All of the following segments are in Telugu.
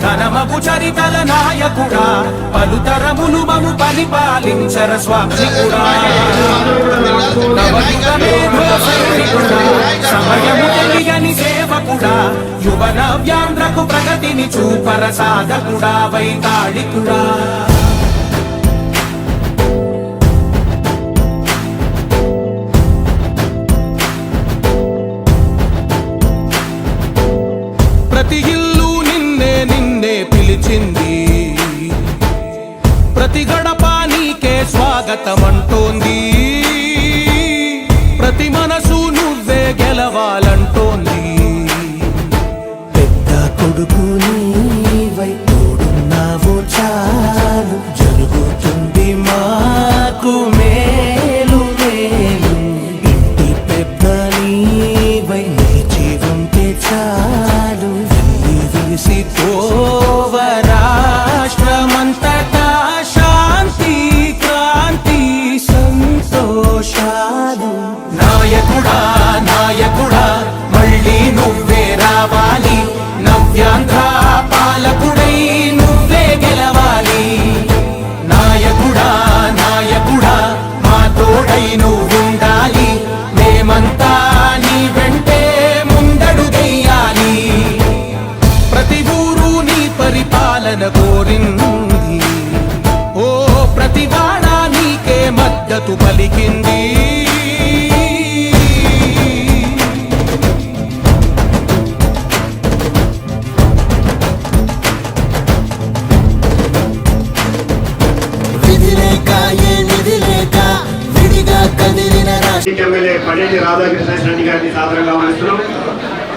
ఘనమగు చరితల నాయకుడా పలుతరములు మము పరిపాలించర స్వామికుడా సమయము తెలియని సేవకుడా యువ నవ్యాంధ్రకు ప్రగతిని చూపర సాధకుడా వైతాళికుడా ప్రతి ఇల్లు నిన్నే పిలిచింది ప్రతి గడప నీకే స్వాగతమంటోంది ప్రతి మనసు నువ్వే గెలవాలంటోంది పెద్ద కొడుకు నీవై తోడున్నావో చాలు జరుగుతుంది మాకు మేలు మేలు ఇంటి పెద్ద నీవై నిలిచి ఉంటే చాలు విలిసి పోవ రాష్ట్రమంతటా శాంతి క్రాంతి సంతోషాలు నాయకుడా నాయకుడా మళ్ళీ నువ్వే రావాలి నవ్యాంధ్ర పాలకుడై నువ్వే గెలవాలి నాయకుడా నాయకుడా మా తోడై నువ్వుండాలి మేమంతా నీ వెంటే ముందడుగెయ్యాలి ప్రతి ఊరు నీ పరిపాలన కోరింది ఓ ప్రతి వాడ నీకే మద్దతు పలికింది ఎమ్మెల్యే పడేటి రాధాకృష్ణ రెడ్డి గారిని సాదరంగా ఆహ్వానిస్తున్నాం.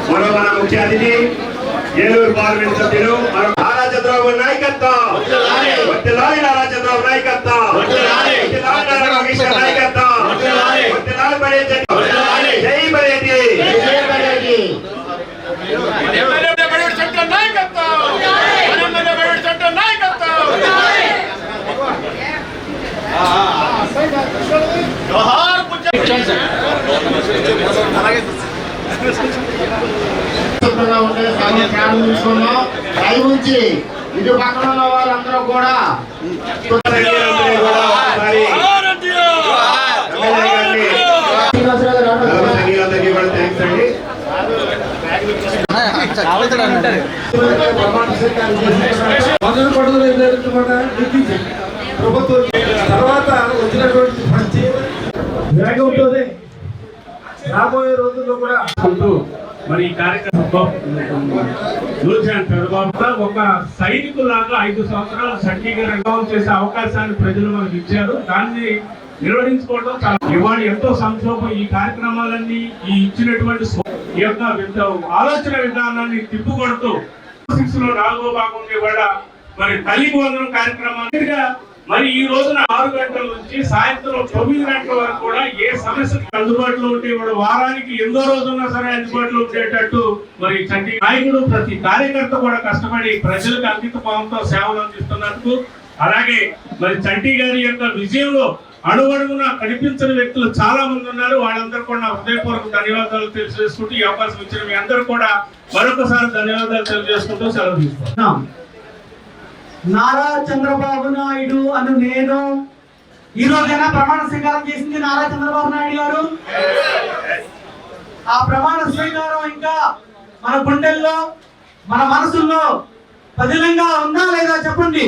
మరో మన ముఖ్య అతిథి ఏలూరు పార్లమెంట్ సభ్యులు నారా చంద్రబాబు నాయకత్వం, నారా చంద్రబాబు నాయకత్వం, నాయకత్వం, జై పడేటి. ఇటు పక్కన ఉన్న వాళ్ళందరూ కూడా ప్రభుత్వం తర్వాత వచ్చినటువంటి వేగంతోనే రాబోయే రోజుల్లో కూడా మరి ఈ కార్యక్రమం ఒక సైనికులాగా 5 సంవత్సరాలు సర్టిగా చేసే అవకాశాన్ని ప్రజలు మనకు ఇచ్చారు. దాన్ని నిర్వహించుకోవడం చాలా ఇవాళ ఎంతో సంక్షోభం. ఈ కార్యక్రమాలన్నీ ఈ ఇచ్చినటువంటి ఈ యొక్క ఆలోచన విధానాన్ని తిప్పుకొడుతూ 6 లో 4వ భాగం కూడా మరి తల్లికి వందనం కార్యక్రమాలుగా మరి ఈ రోజున 6 గంటల నుంచి సాయంత్రం 9 గంటల వరకు కూడా ఏ సమస్యకి అందుబాటులో ఉంటే కూడా వారానికి ఎన్నో రోజున్నా సరే అందుబాటులో ఉండేటట్టు మరి చంటి నాయకుడు ప్రతి కార్యకర్త కూడా కష్టపడి ప్రజలకు అంకిత భావంతో సేవలు అందిస్తున్నందుకు, అలాగే మరి చంటి గారి యొక్క విజయంలో అడుగడుగున కనిపించని వ్యక్తులు చాలా మంది ఉన్నారు. వాళ్ళందరూ కూడా హృదయపూర్వక ధన్యవాదాలు తెలియజేసుకుంటూ ఈ అవకాశం ఇచ్చిన మీ అందరూ కూడా మరొకసారి ధన్యవాదాలు తెలియజేసుకుంటూ సెలవు తీసుకుంటున్నాం. నారా చంద్రబాబు నాయుడు అను నేను ఈ రోజైనా ప్రమాణ స్వీకారం చేసింది నారా చంద్రబాబు నాయుడు గారు. ఆ ప్రమాణ స్వీకారం ఇంకా మన గుండెల్లో మన మనసుల్లో పదిలంగా ఉందా లేదా చెప్పండి.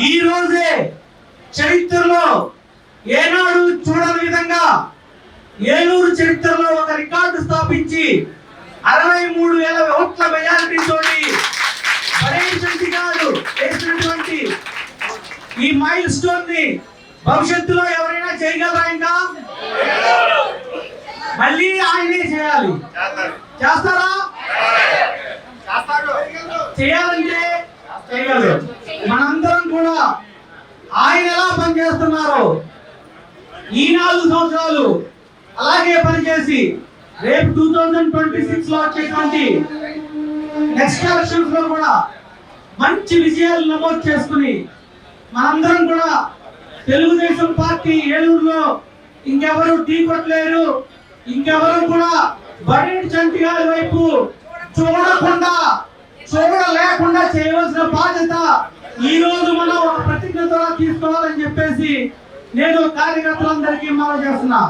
ఈ రోజే చరిత్రలో ఏనాడు చూడని విధంగా ఏలూరు చరిత్రలో ఒక రికార్డు స్థాపించి 63,000 ఓట్ల మెజారిటీ తోటి వేసినటువంటి ఈ మైల్ స్టోన్ ని భవిష్యత్తులో ఎవరైనా చేయగలరా? ఇంకా మళ్ళీ ఆయనే చేయాలి. చేస్తారా? చేయాలంటే చేయగలరు. మనందరం కూడా ఆయన ఎలా పనిచేస్తున్నారో ఈ 4 సంవత్సరాలు అలాగే పనిచేసి రేపు 2026 లో వచ్చేటువంటి నెక్స్ట్ ఎలక్షన్స్ లో కూడా మంచి విజయాలు నమోదు చేసుకుని మనందరం కూడా తెలుగుదేశం పార్టీ ఏలూరులో ఇంకెవరు టీ కొట్టలేరు, ఇంకెవరు కూడా బడేటి చంటి గారి వైపు చూడలేకుండా చేయవలసిన బాధ్యత ఈ రోజు మనం ఒక ప్రతిజ్ఞ ద్వారా తీసుకోవాలని చెప్పేసి నేను కార్యకర్తలందరికీ మనం చేస్తున్నా.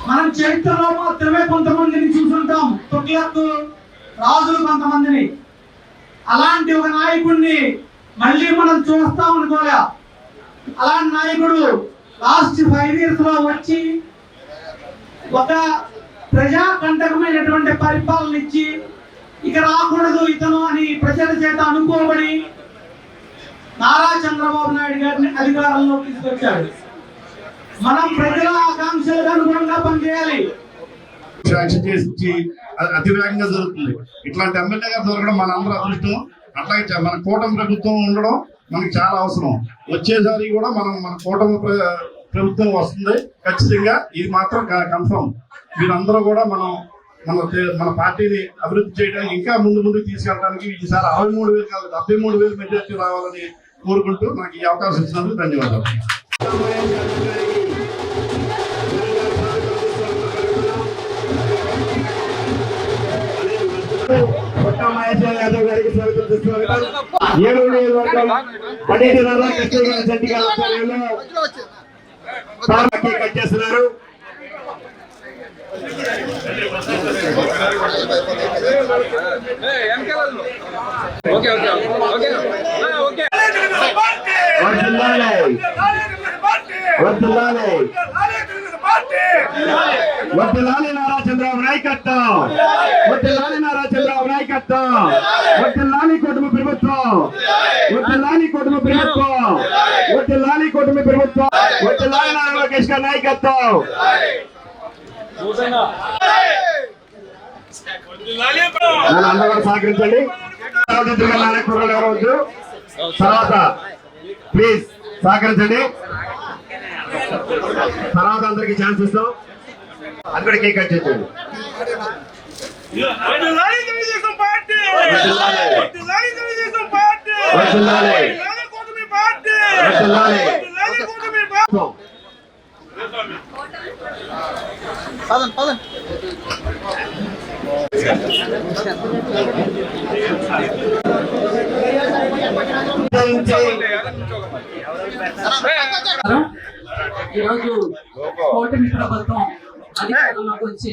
మనం చరిత్రలో మాత్రమే కొంతమందిని చూసుంటాం, తుగ్లక్ రాజులు కొంతమందిని. అలాంటి ఒక నాయకుడిని మళ్ళీ మనం చూస్తాం అనుకోలే. అలాంటి నాయకుడు లాస్ట్ 5 years లో వచ్చి ఒక ప్రజాకంటకమైనటువంటి పరిపాలన ఇచ్చి ఇక రాకూడదు ఇతను అని ప్రజల చేత అనుకోబడి నారా చంద్రబాబు నాయుడు గారిని అధికారంలో తీసుకొచ్చాడు. మనం ప్రజల ఆకాంక్షలకు అనుగుణంగా పనిచేయాలి. అతి వేగంగా జరుగుతుంది. ఇట్లాంటి ఎమ్మెల్యే గారు దొరకడం మన అందరూ అదృష్టం. అట్లాగే మన కూటమి ప్రభుత్వం ఉండడం మనకి చాలా అవసరం. వచ్చేసారి కూడా మన కూటమి ప్రభుత్వం వస్తుంది ఖచ్చితంగా, ఇది మాత్రం కన్ఫర్మ్. మీరందరూ కూడా మన పార్టీని అభివృద్ధి చేయడానికి ఇంకా ముందుకు తీసుకెళ్ళడానికి ఈసారి 63,000 కాదు 73,000 మెజార్టీ రావాలని కోరుకుంటూ నాకు ఈ అవకాశం ఇచ్చినందుకు ధన్యవాదాలు. యాదవ్ గారికి స్వాగతం. ఏలూరు నియోజకవర్గం బడేటి రాధాకృష్ణ గారి చంటి గారి ఆధ్వర్యంలో కట్ చేస్తున్నారు. వర్ధిల్లాలి నారా చంద్రబాబు నాయకత్వం, వర్ధిల్లాలి నారా చంద్రబాబు నాయకత్వం, వర్ధిల్లాలి కుటుంబ ప్రభుత్వం, వర్ధిల్లాలి కుటుంబ ప్రభుత్వం, వర్ధిల్లాలి కుటుంబ ప్రభుత్వం, వర్ధిల్లాలి నారా లోకేష్ గారి నాయకత్వం. అందరూ కూడా సహకరించండి. తర్వాత ప్లీజ్ సహకరించండి. తర్వాత అందరికి ఛాన్స్ ఇస్తాం. అది కూడా కేక్ కట్ చేయండి. ఈరోజు కూటమి ప్రభుత్వం అధికారంలోకి వచ్చి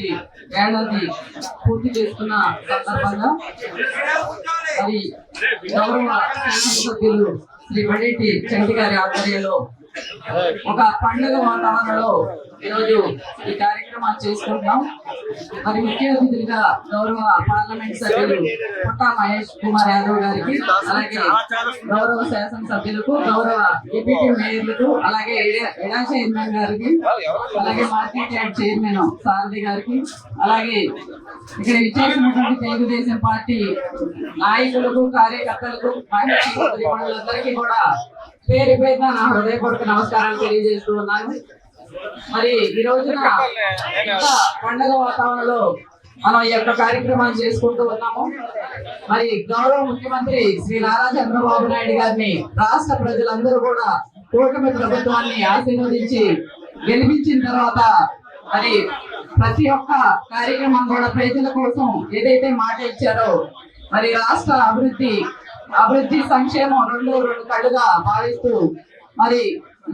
ఏడాది పూర్తి చేసుకున్న సందర్భంగా మరి గౌరవ శాసనసభ్యులు శ్రీ బడేటి చంటి గారి ఆధ్వర్యంలో ఒక పండుగ వాతావరణంలో ఈరోజు ఈ కార్యక్రమాలు చేసుకుంటున్నాం. మరి ముఖ్య అతిథులుగా గౌరవ పార్లమెంట్ సభ్యులు పుట్టా మహేష్ కుమార్ యాదవ్ గారికి, అలాగే గౌరవ శాసనసభ్యులకు, గౌరవ డిప్యూటీ మేయర్లకు, అలాగే ఎడా చైర్మన్ గారికి, అలాగే మార్కెట్ యార్డ్ చైర్మన్ సారథి గారికి, అలాగే ఇక్కడ ఇచ్చేసినటువంటి తెలుగుదేశం పార్టీ నాయకులకు, కార్యకర్తలకు, మహిళలందరికీ కూడా పేరు పేరున నా హృదయపూర్వక నమస్కారాలు తెలియజేస్తూ ఉన్నాను. మరి ఈ రోజున ఇంత పండుగ వాతావరణంలో మనం ఈ యొక్క కార్యక్రమాన్ని చేసుకుంటూ ఉన్నాము. మరి గౌరవ ముఖ్యమంత్రి శ్రీ నారా చంద్రబాబు నాయుడు గారిని రాష్ట్ర ప్రజలందరూ కూడా కూటమి ప్రభుత్వాన్ని ఆశీర్వదించి గెలిపించిన తర్వాత మరి ప్రతి ఒక్క కార్యక్రమం కూడా ప్రజల కోసం ఏదైతే మాట ఇచ్చారో మరి రాష్ట్ర అభివృద్ధి సంక్షేమం రెండు కళ్ళుగా భావిస్తూ మరి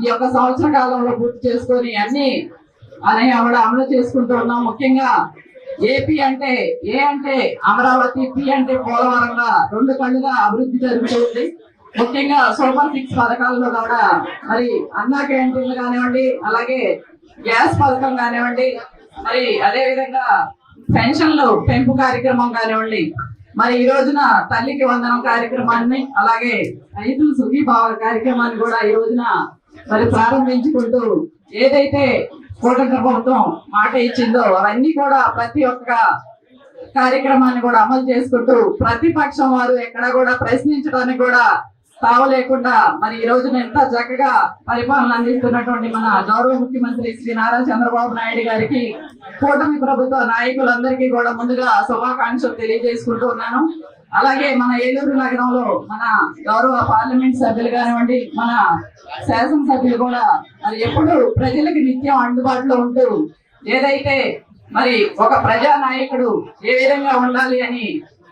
ఈ యొక్క సంవత్సర కాలంలో పూర్తి చేసుకొని అన్ని అమలు చేసుకుంటూ ఉన్నాం. ముఖ్యంగా ఏపీ అంటే అంటే అమరావతి, పి అంటే పోలవరంగా రెండు కళ్ళుగా అభివృద్ధి జరుగుతుంది. ముఖ్యంగా సూపర్ 6 పథకాలలో కూడా మరి అన్నా క్యాంటీన్లు కానివ్వండి, అలాగే గ్యాస్ పథకం కానివ్వండి, మరి అదే విధంగా పెన్షన్లు పెంపు కార్యక్రమం కానివ్వండి, మరి ఈ రోజున తల్లికి వందనం కార్యక్రమాన్ని, అలాగే రైతులు సుఖీభావ కార్యక్రమాన్ని కూడా ఈ రోజున మరి ప్రారంభించుకుంటూ ఏదైతే కూటమి ప్రభుత్వం మాట ఇచ్చిందో అవన్నీ కూడా ప్రతి ఒక్క కార్యక్రమాన్ని కూడా అమలు చేసుకుంటూ ప్రతిపక్షం వారు ఎక్కడ కూడా ప్రశ్నించడానికి కూడా తావ లేకుండా మరి ఈ రోజున ఎంత చక్కగా పరిపాలన అందిస్తున్నటువంటి మన గౌరవ ముఖ్యమంత్రి శ్రీ నారా చంద్రబాబు నాయుడు గారికి కూటమి ప్రభుత్వ నాయకులందరికీ కూడా ముందుగా శుభాకాంక్షలు తెలియజేసుకుంటూ ఉన్నాను. అలాగే మన ఏలూరు నగరంలో మన గౌరవ పార్లమెంట్ సభ్యులు కానివ్వండి, మన శాసనసభ్యులు కూడా మరి ఎప్పుడు ప్రజలకు నిత్యం అందుబాటులో ఉంటూ ఏదైతే మరి ఒక ప్రజా నాయకుడు ఏ విధంగా ఉండాలి అని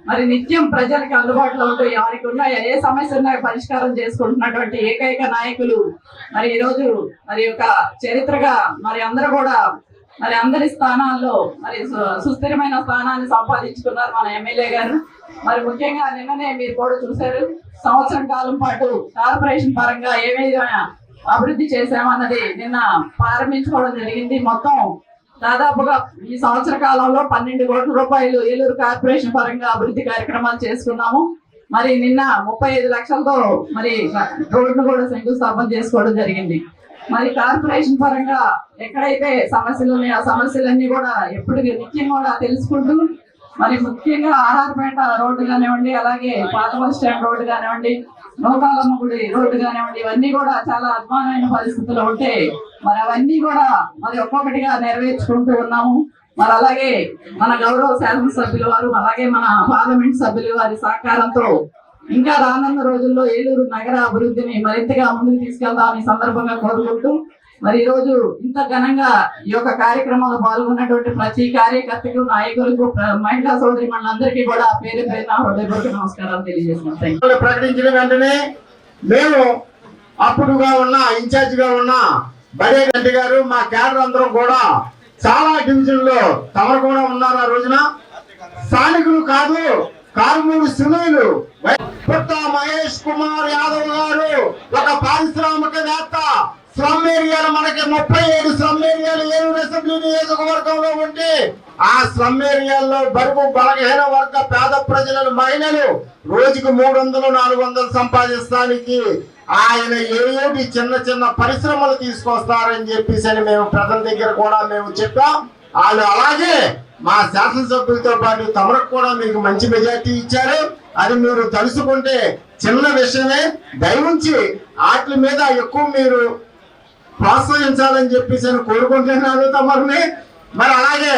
మరి నిత్యం ప్రజలకు అందుబాటులో ఉంటూ ఎవరికి ఉన్న ఏ సమస్య ఉన్నా పరిష్కారం చేసుకుంటున్నటువంటి ఏకైక నాయకులు మరి ఈ రోజు మరి ఒక చరిత్రగా మరి అందరూ కూడా మరి అందరి స్థానాల్లో మరి సుస్థిరమైన స్థానాన్ని సంపాదించుకున్నారు మన ఎమ్మెల్యే గారు. మరి ముఖ్యంగా నిన్ననే మీరు కూడా చూశారు, సంవత్సరం కాలం పాటు కార్పొరేషన్ పరంగా ఏ విధంగా అభివృద్ధి చేశామన్నది నిన్న ప్రారంభించుకోవడం జరిగింది. మొత్తం దాదాపుగా ఈ సంవత్సర కాలంలో 12 కోట్ల రూపాయలు ఏలూరు కార్పొరేషన్ పరంగా అభివృద్ధి కార్యక్రమాలు చేసుకున్నాము. మరి నిన్న 35 లక్షలతో మరి రోడ్లు కూడా శంకుస్థాపన చేసుకోవడం జరిగింది. మరి కార్పొరేషన్ పరంగా ఎక్కడైతే సమస్యలు ఉన్నాయో ఆ సమస్యలన్నీ కూడా ఎప్పుడు నిత్యం కూడా తెలుసుకుంటూ మరి ముఖ్యంగా ఆర్ఆర్పేట రోడ్డు కానివ్వండి, అలాగే పాత బస్ స్టాండ్ రోడ్డు కానివ్వండి, నూకాలమ్మ గుడి రోడ్డు కానివ్వండి, ఇవన్నీ కూడా చాలా అద్భుతమైన పరిస్థితుల్లో ఉంటే మరి అవన్నీ కూడా మరి ఒక్కొక్కటిగా నెరవేర్చుకుంటూ ఉన్నాము. మరి అలాగే మన గౌరవ శాసనసభ్యుల వారు, అలాగే మన పార్లమెంట్ సభ్యులు వారి సహకారంతో ఇంకా రానున్న రోజుల్లో ఏలూరు నగర అభివృద్ధిని మరింతగా ముందుకు తీసుకెళ్దామని సందర్భంగా కోరుకుంటూ మరి ఈ రోజు ఇంత ఘనంగా ఈ యొక్క కార్యక్రమంలో పాల్గొన్నటువంటి ప్రతి కార్యకర్తకు, నాయకులకు, మహిళా సోదరి మనందరికీ కూడా పేరు పేరున హృదయపూర్వక నమస్కారాలు తెలియజేస్తున్నాం. ప్రకటించిన వెంటనే మేము అప్పుడుగా ఉన్న ఇన్ఛార్జ్ గా ఉన్న బడే గంటి గారు, మా క్యాడర్ అందరం కూడా చాలా డివిజన్ లో తమరు కూడా ఉన్నారు. ఆ రోజున స్థానికులు కాదు, కార్మూరు సునీలు పుట్ట మహేష్ కుమార్ యాదవ్ గారు ఒక పారిశ్రామికవేత్త. స్లమ్ ఏరియాలు మనకి 37 స్లమ్ ఏరియాలు ఏలూరు అసెంబ్లీ నియోజకవర్గంలో ఉండి ఆ స్లమ్ ఏరియాల్లో బరువు బలహీన వర్గ పేద ప్రజలు, మహిళలు రోజుకు 300-400 సంపాదిస్తానికి ఆయన ఏటి చిన్న చిన్న పరిశ్రమలు తీసుకొస్తారని చెప్పేసి అని మేము ప్రజల దగ్గర కూడా మేము చెప్పాం. వాళ్ళు అలాగే మా శాసనసభ్యులతో పాటు తమకు కూడా మీకు మంచి మెజార్టీ ఇచ్చారు. అది మీరు తలుసుకుంటే చిన్న విషయమే. దయవుంచి వాటి మీద ఎక్కువ మీరు ప్రోత్సహించాలని చెప్పేసి అని కోరుకుంటున్నాను తమరిని. మరి అలాగే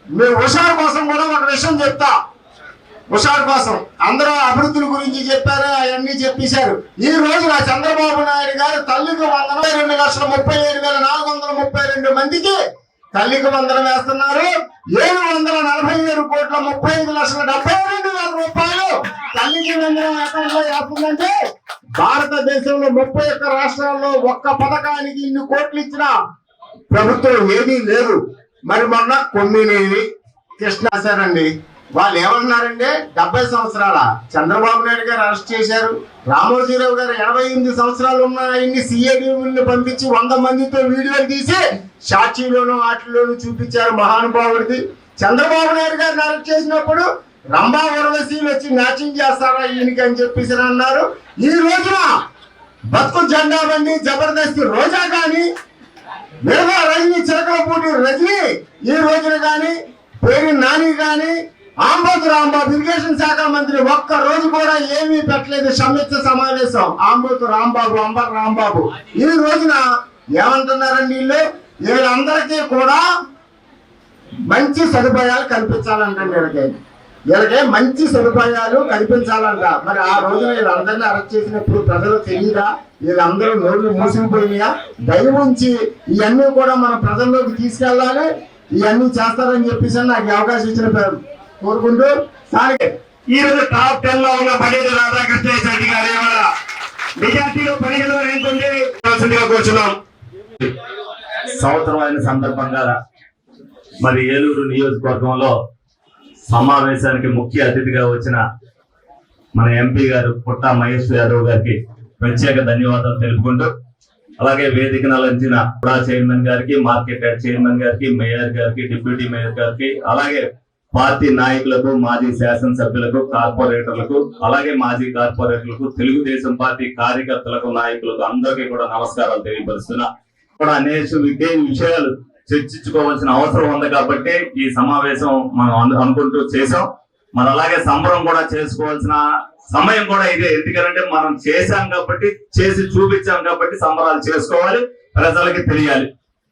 మీరు హుషారు కోసం కూడా ఒక విషయం చెప్తా. హుషారు కోసం అందరూ అభివృద్ధుల గురించి చెప్పారు, అవన్నీ చెప్పేశారు. ఈ రోజు నా చంద్రబాబు నాయుడు గారు తల్లికి వందనం 2,37,432 మందికి తల్లికి వందనం వేస్తున్నారు. 747 కోట్ల 35,72,000 రూపాయలు తల్లికి వందనం అకౌంట్ లో వేస్తుందంటే భారతదేశంలో 31 రాష్ట్రాల్లో ఒక్క పథకానికి ఇన్ని కోట్లు ఇచ్చిన ప్రభుత్వం ఏదీ లేదు. మరి మొన్న కొమ్మినేని కృష్ణాశారండి, వాళ్ళు ఏమన్నారంటే 70 సంవత్సరాల చంద్రబాబు నాయుడు గారు అరెస్ట్ చేశారు. రామోజీరావు గారు 88 సంవత్సరాలు ఉన్న ఆయన్ని సిఐడిని పంపించి 100 మందితో వీడియోలు తీసి సాక్షిలోను వాటిలోను చూపించారు మహానుభావుడిది. చంద్రబాబు నాయుడు గారిని అరెస్ట్ చేసినప్పుడు రంభా ఊర్వశీలు వచ్చి మ్యాచింగ్ చేస్తారా ఈయనకి అని చెప్పేసి అన్నారు. ఈ రోజున బతుకు జెండా బండి జబర్దస్త్ రోజా కానీ, మిగతా రజనీ చిలకలపూటి రజనీ ఈ రోజున కానీ, పేరు నాని కానీ, ఆంబోతు రాంబాబు ఇరిగేషన్ శాఖ మంత్రి ఒక్క రోజు కూడా ఏమీ పెట్టలేదు. సంయుక్త సమావేశం ఆంబోతు రాంబాబు, అంబర్ రాంబాబు ఈ రోజున ఏమంటున్నారండి, వీళ్ళందరికీ కూడా మంచి సదుపాయాలు కల్పించాలంటండి. వీళ్ళకి మంచి సదుపాయాలు కల్పించాలంట. మరి ఆ రోజున వీళ్ళందరినీ అరెస్ట్ చేసినప్పుడు ప్రజలు తెలియదా? వీళ్ళందరూ నోళ్ళు మూసిపోయినాయా? దయవుంచి ఇవన్నీ కూడా మన ప్రజల్లోకి తీసుకెళ్ళాలి. ఇవన్నీ చేస్తారని చెప్పేసి నాకు అవకాశం ఇచ్చిన కోరుకుంటూ ఈ రోజు టాప్ 10 లో ఉన్న బడేటి రాధాకృష్ణ రెడ్డి గారు మెజార్టీలో పనిలో కూర్చున్నాం. సంవత్సరం అయిన సందర్భంగా మరి ఏలూరు నియోజకవర్గంలో సమావేశానికి ముఖ్య అతిథిగా వచ్చిన మన ఎంపీ గారు పుట్ట మహేష్ యాదవ్ గారికి ప్రత్యేక ధన్యవాదాలు తెలుపుకుంటూ, అలాగే వేదికను అలంచిన కూడా చైర్మన్ గారికి, మార్కెట్ యార్డ్ చైర్మన్ గారికి, మేయర్ గారికి, డిప్యూటీ మేయర్ గారికి, అలాగే పార్టీ నాయకులకు, మాజీ శాసనసభ్యులకు, కార్పొరేటర్లకు, అలాగే మాజీ కార్పొరేటర్లకు, తెలుగుదేశం పార్టీ కార్యకర్తలకు, నాయకులకు అందరికీ కూడా నమస్కారాలు తెలియపరుస్తున్నా. కూడా అనేక విషయాలు చర్చించుకోవాల్సిన అవసరం ఉంది కాబట్టి ఈ సమావేశం మనం అనుకుంటూ చేసాం. మరి అలాగే సంబరం కూడా చేసుకోవాల్సిన సమయం కూడా ఇదే. ఎందుకంటే మనం చేశాం కాబట్టి, చేసి చూపించాం కాబట్టి సంబరాలు చేసుకోవాలి, ప్రజలకి తెలియాలి.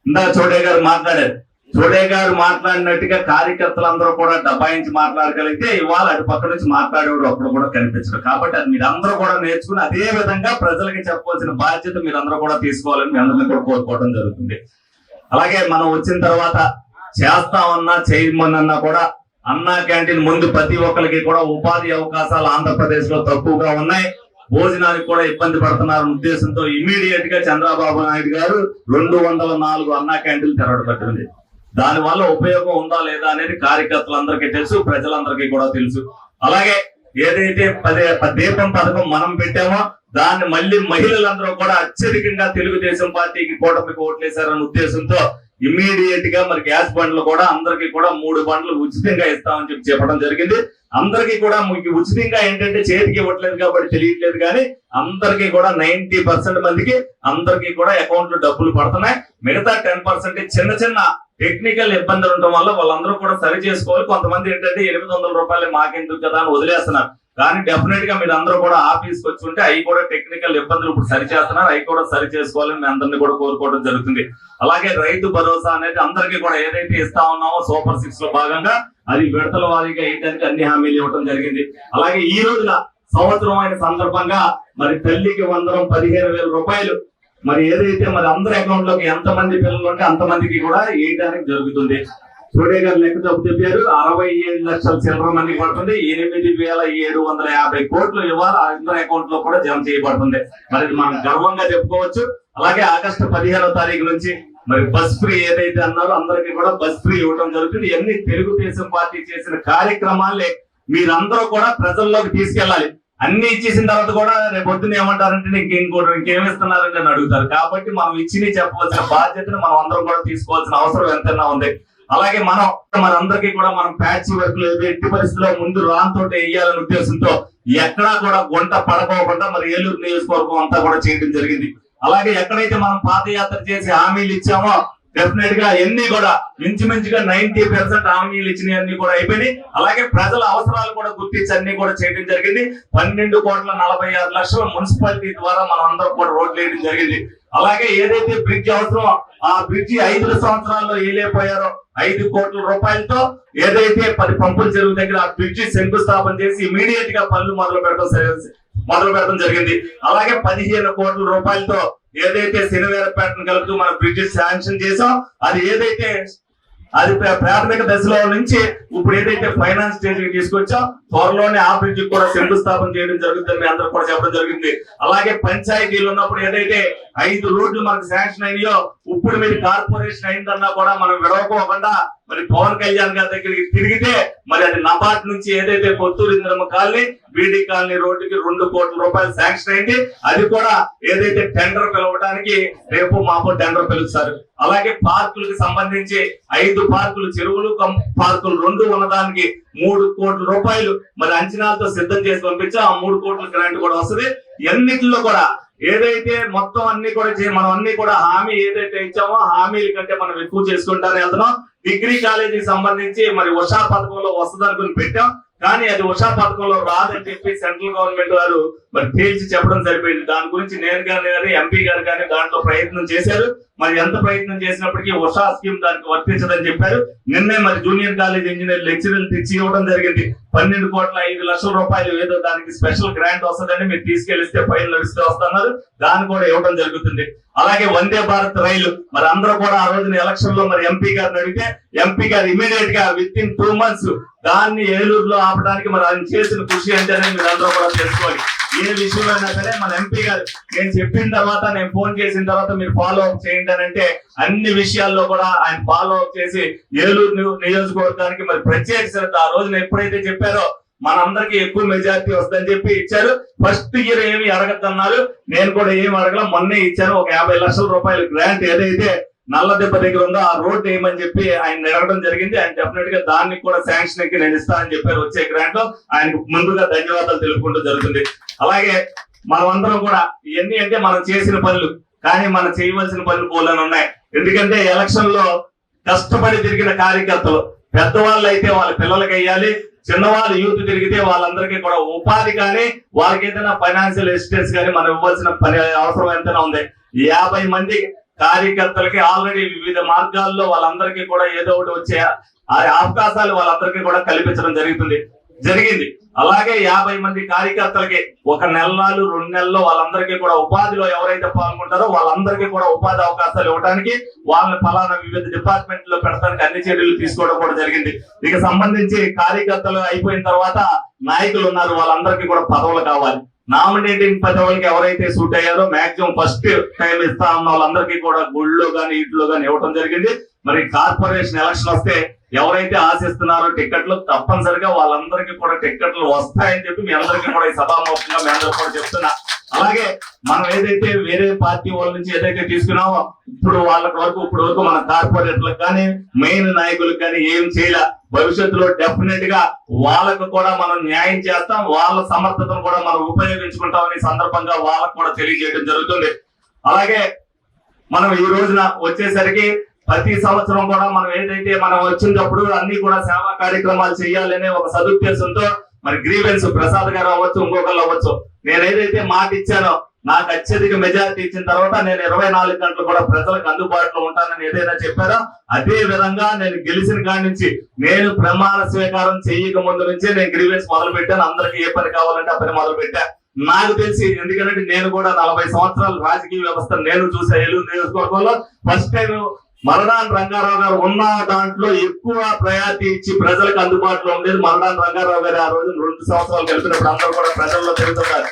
ఇందా చోడే గారు మాట్లాడారు. చోడే గారు మాట్లాడినట్టుగా కార్యకర్తలందరూ కూడా డబ్బాయించి మాట్లాడగలిగితే ఇవాళ అటు పక్క నుంచి మాట్లాడేవాడు అప్పుడు కూడా కనిపించడు. కాబట్టి అది మీరందరూ కూడా నేర్చుకుని అదే విధంగా ప్రజలకి చెప్పవలసిన బాధ్యత మీరందరూ కూడా తీసుకోవాలని మీ అందరినీ కూడా కోరుకోవడం జరుగుతుంది. అలాగే మనం వచ్చిన తర్వాత చేస్తామన్నా చేయమన్నా కూడా అన్నా క్యాంటీన్ ముందు ప్రతి ఒక్కరికి కూడా ఉపాధి అవకాశాలు ఆంధ్రప్రదేశ్ లో తక్కువగా ఉన్నాయి, భోజనానికి కూడా ఇబ్బంది పడుతున్నారు ఉద్దేశంతో ఇమీడియట్ గా చంద్రబాబు నాయుడు గారు 204 అన్నా క్యాంటీన్లు తెరవబెట్టింది. దాని వల్ల ఉపయోగం ఉందా లేదా అనేది కార్యకర్తలందరికీ తెలుసు, ప్రజలందరికీ కూడా తెలుసు. అలాగే ఏదైతే దీపం పథకం మనం పెట్టామో దాన్ని మళ్ళీ మహిళలందరూ కూడా అత్యధికంగా తెలుగుదేశం పార్టీకి కూటమికి ఓట్లేశారనే ఉద్దేశంతో ఇమ్మీడియట్ గా మరి గ్యాస్ బండ్లు కూడా అందరికీ కూడా 3 బండ్లు ఉచితంగా ఇస్తామని చెప్పడం జరిగింది. అందరికీ కూడా మీకు ఉచితంగా ఏంటంటే చేతికి ఇవ్వట్లేదు కాబట్టి తెలియట్లేదు, కానీ అందరికీ కూడా 90% మందికి అందరికీ కూడా అకౌంట్ లో డబ్బులు పడుతున్నాయి. మిగతా 10% చిన్న చిన్న టెక్నికల్ ఇబ్బందులు ఉండటం వల్ల వాళ్ళందరూ కూడా సరి చేసుకోవాలి. కొంతమంది ఏంటంటే 800 రూపాయలు మాకెందుకు కదా అని వదిలేస్తున్నారు. కానీ డెఫినెట్ గా మీరు అందరూ కూడా ఆఫీస్కి వచ్చి ఉంటే అవి కూడా టెక్నికల్ ఇబ్బందులు ఇప్పుడు సరి చేస్తున్నారు, అవి కూడా సరి చేసుకోవాలని మీ అందరినీ కూడా కోరుకోవడం జరుగుతుంది. అలాగే రైతు భరోసా అనేది అందరికీ కూడా ఏదైతే ఇస్తా ఉన్నామో సూపర్ 6 లో భాగంగా అది విడతల వారీగా వేయడానికి అన్ని హామీలు ఇవ్వడం జరిగింది. అలాగే ఈ రోజున సంవత్సరం అయిన సందర్భంగా మరి తల్లికి 15,000 రూపాయలు మరి ఏదైతే మరి అందరి అకౌంట్ లోకి ఎంతమంది పిల్లలు ఉంటే అంతమందికి కూడా వేయడానికి జరుగుతుంది. చోడే గారు లెక్క తప్పు చెప్పారు. 67 లక్షల చిల్లర మందికి పడుతుంది. 8,750 కోట్లు ఇవాళ అందరి అకౌంట్ లో కూడా జమ చేయబడుతుంది. మరి మనం గర్వంగా చెప్పుకోవచ్చు. అలాగే ఆగస్టు 15వ తారీఖు నుంచి మరి బస్ ఫ్రీ ఏదైతే అన్నారో అందరికీ కూడా బస్ ఫ్రీ ఇవ్వడం జరుగుతుంది. ఇవన్నీ తెలుగుదేశం పార్టీ చేసిన కార్యక్రమాలే మీరందరూ కూడా ప్రజల్లోకి తీసుకెళ్లాలి. అన్ని ఇచ్చేసిన తర్వాత కూడా రేపు పొద్దున ఏమంటారంటే ఇంకేమిస్తున్నారంటే అని అడుగుతారు. కాబట్టి మనం ఇచ్చి చెప్పవలసిన బాధ్యతను మనం అందరం కూడా తీసుకోవాల్సిన అవసరం ఎంతైనా ఉంది. అలాగే మనందరికీ కూడా మనం ప్యాచ్ వర్క్ ఎట్టి పరిస్థితుల్లో ముందు రాన్తో వేయాలనే ఉద్దేశంతో ఎక్కడా కూడా గుంట పడకోకుండా మరి ఏలూరు నియోజకవర్గం అంతా కూడా చేయడం జరిగింది. అలాగే ఎక్కడైతే మనం పాదయాత్ర చేసి హామీలు ఇచ్చామో డెఫినెట్ గా ఎన్ని కూడా ఇంచుమించుగా 90% హామీలు ఇచ్చినవి అన్ని కూడా అయిపోయినాయి. అలాగే ప్రజల అవసరాలు కూడా గుర్తించి అన్ని కూడా చేయడం జరిగింది. 12,46,00,000 మున్సిపాలిటీ ద్వారా మనం అందరం కూడా రోడ్లు వేయడం జరిగింది. అలాగే ఏదైతే బ్రిడ్జ్ అవసరం ఆ బ్రిడ్జి 5 సంవత్సరాల్లో వేయలేకపోయారో 5 కోట్ల రూపాయలతో ఏదైతే 10 పంపుల చెరువు దగ్గర ఆ బ్రిడ్జి శంకుస్థాపన చేసి ఇమీడియట్ గా పనులు మొదలు పెడతాం జరిగింది. అలాగే 15 కోట్ల రూపాయలతో ఏదైతే శనివేరపేటను కలుపుతూ మన బ్రిడ్జి శాంక్షన్ చేసాం అది ప్రాథమిక దశలో నుంచి ఇప్పుడు ఏదైతే ఫైనాన్స్ స్టేజ్ కి తీసుకొచ్చాం త్వరలోనే ఆ బ్రిడ్జి కూడా శంకుస్థాపన చేయడం జరుగుతుంది, అందరూ కూడా చెప్పడం జరిగింది. అలాగే పంచాయతీలు ఉన్నప్పుడు ఏదైతే 5 రోడ్లు మనకు శాంక్షన్ అయినాయో ఇప్పుడు మీరు కార్పొరేషన్ అయిందన్నా కూడా మనం విడవకోకుండా మరి పవన్ కళ్యాణ్ గారి దగ్గరికి తిరిగితే మరి అది నబార్డ్ నుంచి ఏదైతే కొత్తూరు ఇంద్రమ్మ కాలనీ బీడీ కాలనీ రోడ్డుకి 2 కోట్ల రూపాయలు శాంక్షన్ అయింది. అది కూడా ఏదైతే టెండర్ పిలవడానికి రేపు మాపు టెండర్ పిలుస్తారు. అలాగే పార్కులకు సంబంధించి 5 పార్కులు చెరువులు పార్కులు 2 ఉన్నదానికి 3 కోట్ల రూపాయలు మరి అంచనాలతో సిద్ధం చేసి పంపించాం. ఆ 3 కోట్ల గ్రాంట్ కూడా వస్తుంది. ఎన్నిటిలో కూడా ఏదైతే మొత్తం అన్ని కూడా మనం అన్ని కూడా హామీ ఏదైతే ఇచ్చామో హామీల కంటే మనం ఎక్కువ చేసుకుంటానే వెళ్తున్నాం. డిగ్రీ కాలేజీకి సంబంధించి మరి ఉషా పథకంలో వస్తుంది అనుకుని పెట్టాం, కానీ అది ఉషా పథకంలో రాదని చెప్పి సెంట్రల్ గవర్నమెంట్ వారు మరి తేల్చి చెప్పడం సరిపోయింది. దాని గురించి నేను కానీ ఎంపీ గారు కానీ దాంట్లో ప్రయత్నం చేశారు. మరి ఎంత ప్రయత్నం చేసినప్పటికీ ఉషా స్కీమ్ దానికి వర్తించదని చెప్పారు. నిన్నే మరి జూనియర్ కాలేజ్ ఇంజనీర్ లెక్చరర్లు తెచ్చి ఇవ్వడం జరిగింది. 12,05,00,000 రూపాయలు ఏదో దానికి స్పెషల్ గ్రాంట్ వస్తుందని మీరు తీసుకెళ్లిస్తే ఫైల్ నడిస్తే వస్తున్నారు, దాన్ని కూడా ఇవ్వడం జరుగుతుంది. అలాగే వందే భారత్ రైలు మరి అందరూ కూడా ఆ రోజున ఎలక్షన్ లో మరి ఎంపీ గారిని అడిగితే ఎంపీ గారు ఇమీడియట్ గా విత్ ఇన్ 2 months దాన్ని ఏలూరులో ఆపడానికి మరి ఆయన చేసిన కృషి ఏంటనే మీరు అందరూ కూడా తెలుసుకోవాలి. ఏ విషయంలో అయినా సరే మన ఎంపీ గారు నేను చెప్పిన తర్వాత నేను ఫోన్ చేసిన తర్వాత మీరు ఫాలో అప్ చేయండి అని అంటే అన్ని విషయాల్లో కూడా ఆయన ఫాలో అప్ చేసి ఏలూరు నియోజకవర్గానికి మరి ప్రత్యేక శ్రద్ధ ఆ రోజున ఎప్పుడైతే చెప్పారో మనందరికి ఎక్కువ మెజారిటీ వస్తుందని చెప్పి ఇచ్చారు. ఫస్ట్ ఇయర్ ఏమి అడగద్దన్నారు, నేను కూడా ఏమి అడగల, మొన్నే ఇచ్చాను. ఒక 50 లక్షల రూపాయల గ్రాంట్ ఏదైతే నల్ల దెబ్బ దగ్గర ఉందో ఆ రోడ్ ఏమని చెప్పి ఆయన అడగడం జరిగింది. ఆయన డెఫినెట్ గా దాన్ని కూడా శాంక్షన్ కి నేను ఇస్తానని చెప్పారు. వచ్చే గ్రాంట్ లో ఆయనకు ముందుగా ధన్యవాదాలు తెలుపుకుంటూ జరుగుతుంది. అలాగే మనం అందరం కూడా ఇవన్నీ అంటే మనం చేసిన పనులు, కానీ మనం చేయవలసిన పనులు పోలని ఉన్నాయి. ఎందుకంటే ఎలక్షన్ లో కష్టపడి తిరిగిన కార్యకర్తలు పెద్దవాళ్ళు అయితే వాళ్ళ పిల్లలకి వేయాలి, చిన్నవాళ్ళు యూత్ తిరిగితే వాళ్ళందరికీ కూడా ఉపాధి కానీ వాళ్ళకి ఏదైనా ఫైనాన్షియల్ అసిస్టెన్స్ కానీ మనం ఇవ్వాల్సిన పని అవసరం ఎంతైనా ఉంది. 50 మంది కార్యకర్తలకి ఆల్రెడీ వివిధ మార్గాల్లో వాళ్ళందరికీ కూడా ఏదో ఒకటి వచ్చే అవకాశాలు వాళ్ళందరికీ కూడా కల్పించడం జరిగింది. అలాగే 50 మంది కార్యకర్తలకి 1 నెల 2 నెలల్లో వాళ్ళందరికీ కూడా ఉపాధిలో ఎవరైతే పాల్గొంటారో వాళ్ళందరికీ కూడా ఉపాధి అవకాశాలు ఇవ్వడానికి వాళ్ళని ఫలానా వివిధ డిపార్ట్మెంట్ లో పెడతానికి అన్ని చర్యలు తీసుకోవడం కూడా జరిగింది. ఇక సంబంధించి కార్యకర్తలు అయిపోయిన తర్వాత నాయకులు ఉన్నారు, వాళ్ళందరికీ కూడా పదవులు కావాలి. నామినేటింగ్ పదవులకి ఎవరైతే సూట్ అయ్యారో మాక్సిమం ఫస్ట్ టైం ఇస్తా ఉన్న వాళ్ళందరికీ కూడా గుళ్ళో గానీ ఇట్లో గానీ ఇవ్వడం జరిగింది. మరి కార్పొరేషన్ ఎలక్షన్ వస్తే ఎవరైతే ఆశిస్తున్నారో టికెట్లు తప్పనిసరిగా వాళ్ళందరికీ కూడా టికెట్లు వస్తాయని చెప్పి మీ అందరికీ కూడా ఈ సభాముఖంగా మీ అందరూ కూడా చెప్తున్నా. అలాగే మనం ఏదైతే వేరే పార్టీ వాళ్ళ నుంచి ఏదైతే తీసుకున్నామో ఇప్పుడు వరకు మన కార్పొరేటర్లకు కానీ మెయిన్ నాయకులకు కానీ ఏం చేయలే. భవిష్యత్తులో డెఫినెట్ గా వాళ్ళకు కూడా మనం న్యాయం చేస్తాం, వాళ్ళ సమర్థతను కూడా మనం ఉపయోగించుకుంటామని సందర్భంగా వాళ్ళకు కూడా తెలియజేయడం జరుగుతుంది. అలాగే మనం ఈ రోజున వచ్చేసరికి ప్రతి సంవత్సరం కూడా మనం ఏదైతే మనం వచ్చినప్పుడు అన్ని కూడా సేవా కార్యక్రమాలు చేయాలనే ఒక సదుద్దేశంతో మరి గ్రీవెన్స్ ప్రసాద్ గారు అవ్వచ్చు, ఇంకొకళ్ళు అవ్వచ్చు, నేను ఏదైతే మాట ఇచ్చానో నాకు అత్యధిక మెజారిటీ ఇచ్చిన తర్వాత నేను 24 గంటలు కూడా ప్రజలకు అందుబాటులో ఉంటానని ఏదైనా చెప్పారో అదే విధంగా నేను గెలిచిన కాడి నుంచి నేను ప్రమాణ స్వీకారం చేయక ముందు నుంచే నేను గ్రీవెన్స్ మొదలు పెట్టాను. అందరికి ఏ పని కావాలంటే ఆ పని మొదలు పెట్టా. నాకు తెలిసి ఎందుకంటే నేను కూడా 40 సంవత్సరాలు రాజకీయ వ్యవస్థ నేను చూసా. ఏలూరు నియోజకవర్గంలో ఫస్ట్ టైం మరడాన్ రంగారావు గారు ఉన్న దాంట్లో ఎక్కువ ప్రయారిటీ ఇచ్చి ప్రజలకు అందుబాటులో ఉండేది మరడాన్ రంగారావు గారు. ఆ రోజు 2 సంవత్సరాలు గడిపినప్పుడు అందరూ కూడా ప్రజల్లో తిరుగుతున్నారు.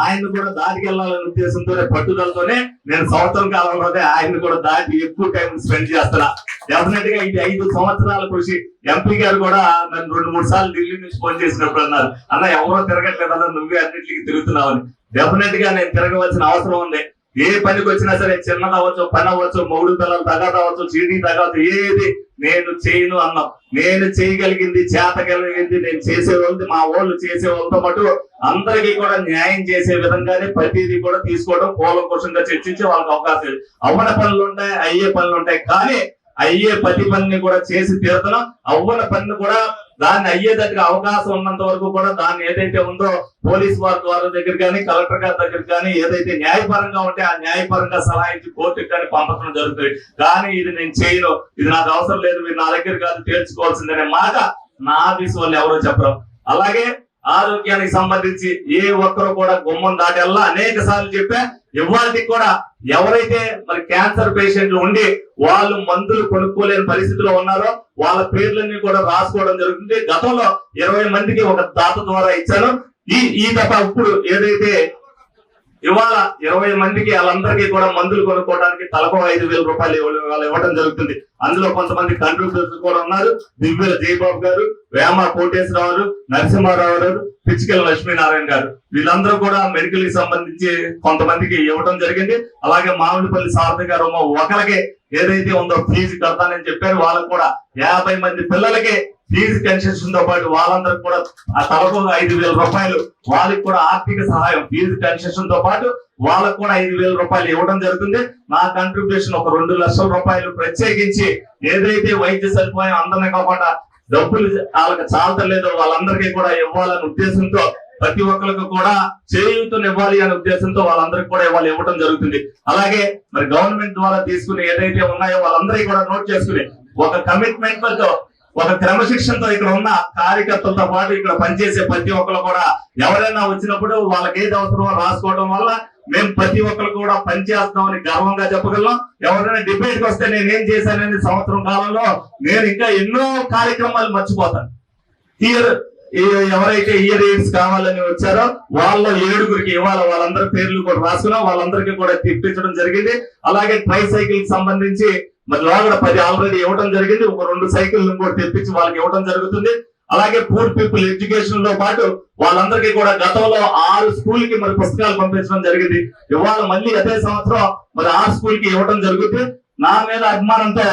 ఆయన కూడా దాటికి వెళ్ళాలనే ఉద్దేశంతోనే పట్టుదలతోనే నేను సంవత్సరం కాలంలోనే ఆయన కూడా దాటి ఎక్కువ టైం స్పెండ్ చేస్తున్నా. డెఫినెట్ గా ఇది 5 సంవత్సరాల కృషి. ఎంపీ గారు కూడా నన్ను 2-3 సార్లు ఢిల్లీ నుంచి ఫోన్ చేసినప్పుడు అన్నారు, అన్న ఎవరో తిరగట్లేదు అన్న, నువ్వే అన్నింటికి తిరుగుతున్నావని. డెఫినెట్ గా నేను తిరగవలసిన అవసరం ఉంది. ఏ పనికి వచ్చినా సరే, చిన్నది అవ్వచ్చు, పని అవ్వచ్చు, 3 పిల్లలు తగాద అవ్వచ్చు, చీటీ తగవచ్చు, ఏది నేను చేయను అన్నాం. నేను చేయగలిగింది, చేతగలిగింది నేను చేసేవాళ్ళు, మా వాళ్ళు చేసేవాళ్ళతో పాటు అందరికీ కూడా న్యాయం చేసే విధంగానే ప్రతిదీ కూడా తీసుకోవడం, కూలంకుషంగా చర్చించి వాళ్ళకి అవకాశం. అవ్వని పనులు ఉంటాయి, అయ్యే పనులు ఉంటాయి, కానీ అయ్యే ప్రతి పనిని కూడా చేసి తీరుతున్నాం. అవ్వని పనిని కూడా దాన్ని అయ్యేటట్టుగా అవకాశం ఉన్నంత వరకు కూడా దాన్ని ఏదైతే ఉందో పోలీస్ వారి ద్వారా దగ్గర కానీ కలెక్టర్ గారి దగ్గర కానీ ఏదైతే న్యాయపరంగా ఉంటే ఆ న్యాయపరంగా సలహా ఇచ్చి కోర్టుకి కానీ పంపడం జరుగుతుంది. కానీ ఇది నేను చేయను, ఇది నాకు అవసరం లేదు, మీరు నా దగ్గర కాదు తేల్చుకోవాల్సిందనే మాట నా ఆఫీస్ వాళ్ళు ఎవరో చెప్పరు. అలాగే ఆరోగ్యానికి సంబంధించి ఏ ఒక్కరు కూడా గుమ్మం దాటల్లా అనేక సార్లు చెప్పా. ఇవాళకి కూడా ఎవరైతే మరి క్యాన్సర్ పేషెంట్లు ఉండి వాళ్ళు మందులు కొనుక్కోలేని పరిస్థితిలో ఉన్నారో వాళ్ళ పేర్లన్నీ కూడా రాసుకోవడం జరుగుతుంది. గతంలో 20 మందికి ఒక దాత ద్వారా ఇచ్చాను. ఈ దఫ ఇప్పుడు ఏదైతే ఇవాళ 20 మందికి వాళ్ళందరికీ కూడా మందులు కొనుక్కోవడానికి తలకు 5,000 రూపాయలు ఇవ్వడం జరుగుతుంది. అందులో కొంతమంది కంట్రిబ్యూటర్స్ కూడా ఉన్నారు. దివ్య జయబాబు గారు, వేమ కోటేశ్వరరావు గారు, నరసింహారావు గారు, పిచ్చికల లక్ష్మీనారాయణ గారు, వీళ్ళందరూ కూడా మెడికల్ కి సంబంధించి కొంతమందికి ఇవ్వడం జరిగింది. అలాగే మామిడిపల్లి సారథి గారు ఒకరికి ఏదైతే ఉందో ఫీజు కడతానని చెప్పారు. వాళ్ళకు కూడా 50 మంది పిల్లలకి ఫీజు కన్సెషన్ తో పాటు వాళ్ళందరికి కూడా ఆ తలకు 5,000 రూపాయలు వాళ్ళకి కూడా ఆర్థిక సహాయం, ఫీజు కన్సెషన్ తో పాటు వాళ్ళకు కూడా 5,000 రూపాయలు ఇవ్వడం జరుగుతుంది. నా కంట్రిబ్యూషన్ ఒక 2 లక్షల రూపాయలు ప్రత్యేకించి ఏదైతే వైద్య సదుపాయం అందరినీ కాకుండా డబ్బులు వాళ్ళకి చాలతలేదో వాళ్ళందరికీ కూడా ఇవ్వాలనే ఉద్దేశంతో ప్రతి ఒక్కరికి కూడా చేయూతను ఇవ్వాలి అనే ఉద్దేశంతో వాళ్ళందరికీ కూడా ఇవ్వడం జరుగుతుంది. అలాగే మరి గవర్నమెంట్ ద్వారా తీసుకుని ఏదైతే ఉన్నాయో వాళ్ళందరికీ కూడా నోట్ చేసుకుని ఒక కమిట్మెంట్ తో ఒక క్రమశిక్షణతో ఇక్కడ ఉన్న కార్యకర్తలతో పాటు ఇక్కడ పనిచేసే ప్రతి ఒక్కరు కూడా ఎవరైనా వచ్చినప్పుడు వాళ్ళకి ఏది అవసరమో రాసుకోవడం వల్ల మేము ప్రతి ఒక్కరు కూడా పనిచేస్తామని గర్వంగా చెప్పగలం. ఎవరైనా డిబేట్ కి వస్తే నేనేం చేశానని సంవత్సరం కాలంలో నేను ఇంకా ఎన్నో కార్యక్రమాలు మర్చిపోతాను. ఎవరైతే ఇయర్ ఎయిడ్స్ కావాలని వచ్చారో వాళ్ళ 7గురికి ఇవాళ వాళ్ళందరి పేర్లు కూడా రాసుకున్నాం. వాళ్ళందరికీ కూడా తెప్పించడం జరిగింది. అలాగే ట్రై సైకిల్ సంబంధించి మరి లోగడ 10 ఆల్రెడీ ఇవ్వడం జరిగింది. ఒక 2 సైకిల్ కూడా తెప్పించి వాళ్ళకి ఇవ్వడం జరుగుతుంది. అలాగే పూర్ పీపుల్ ఎడ్యుకేషన్ లో పాటు వాళ్ళందరికీ కూడా గతంలో 6 స్కూల్ కి మరి పుస్తకాలు పంపించడం జరిగింది. ఇవాళ మళ్ళీ అదే సంవత్సరం మరి 6 స్కూల్ కి ఇవ్వడం జరుగుతుంది. నా మీద అభిమానంతో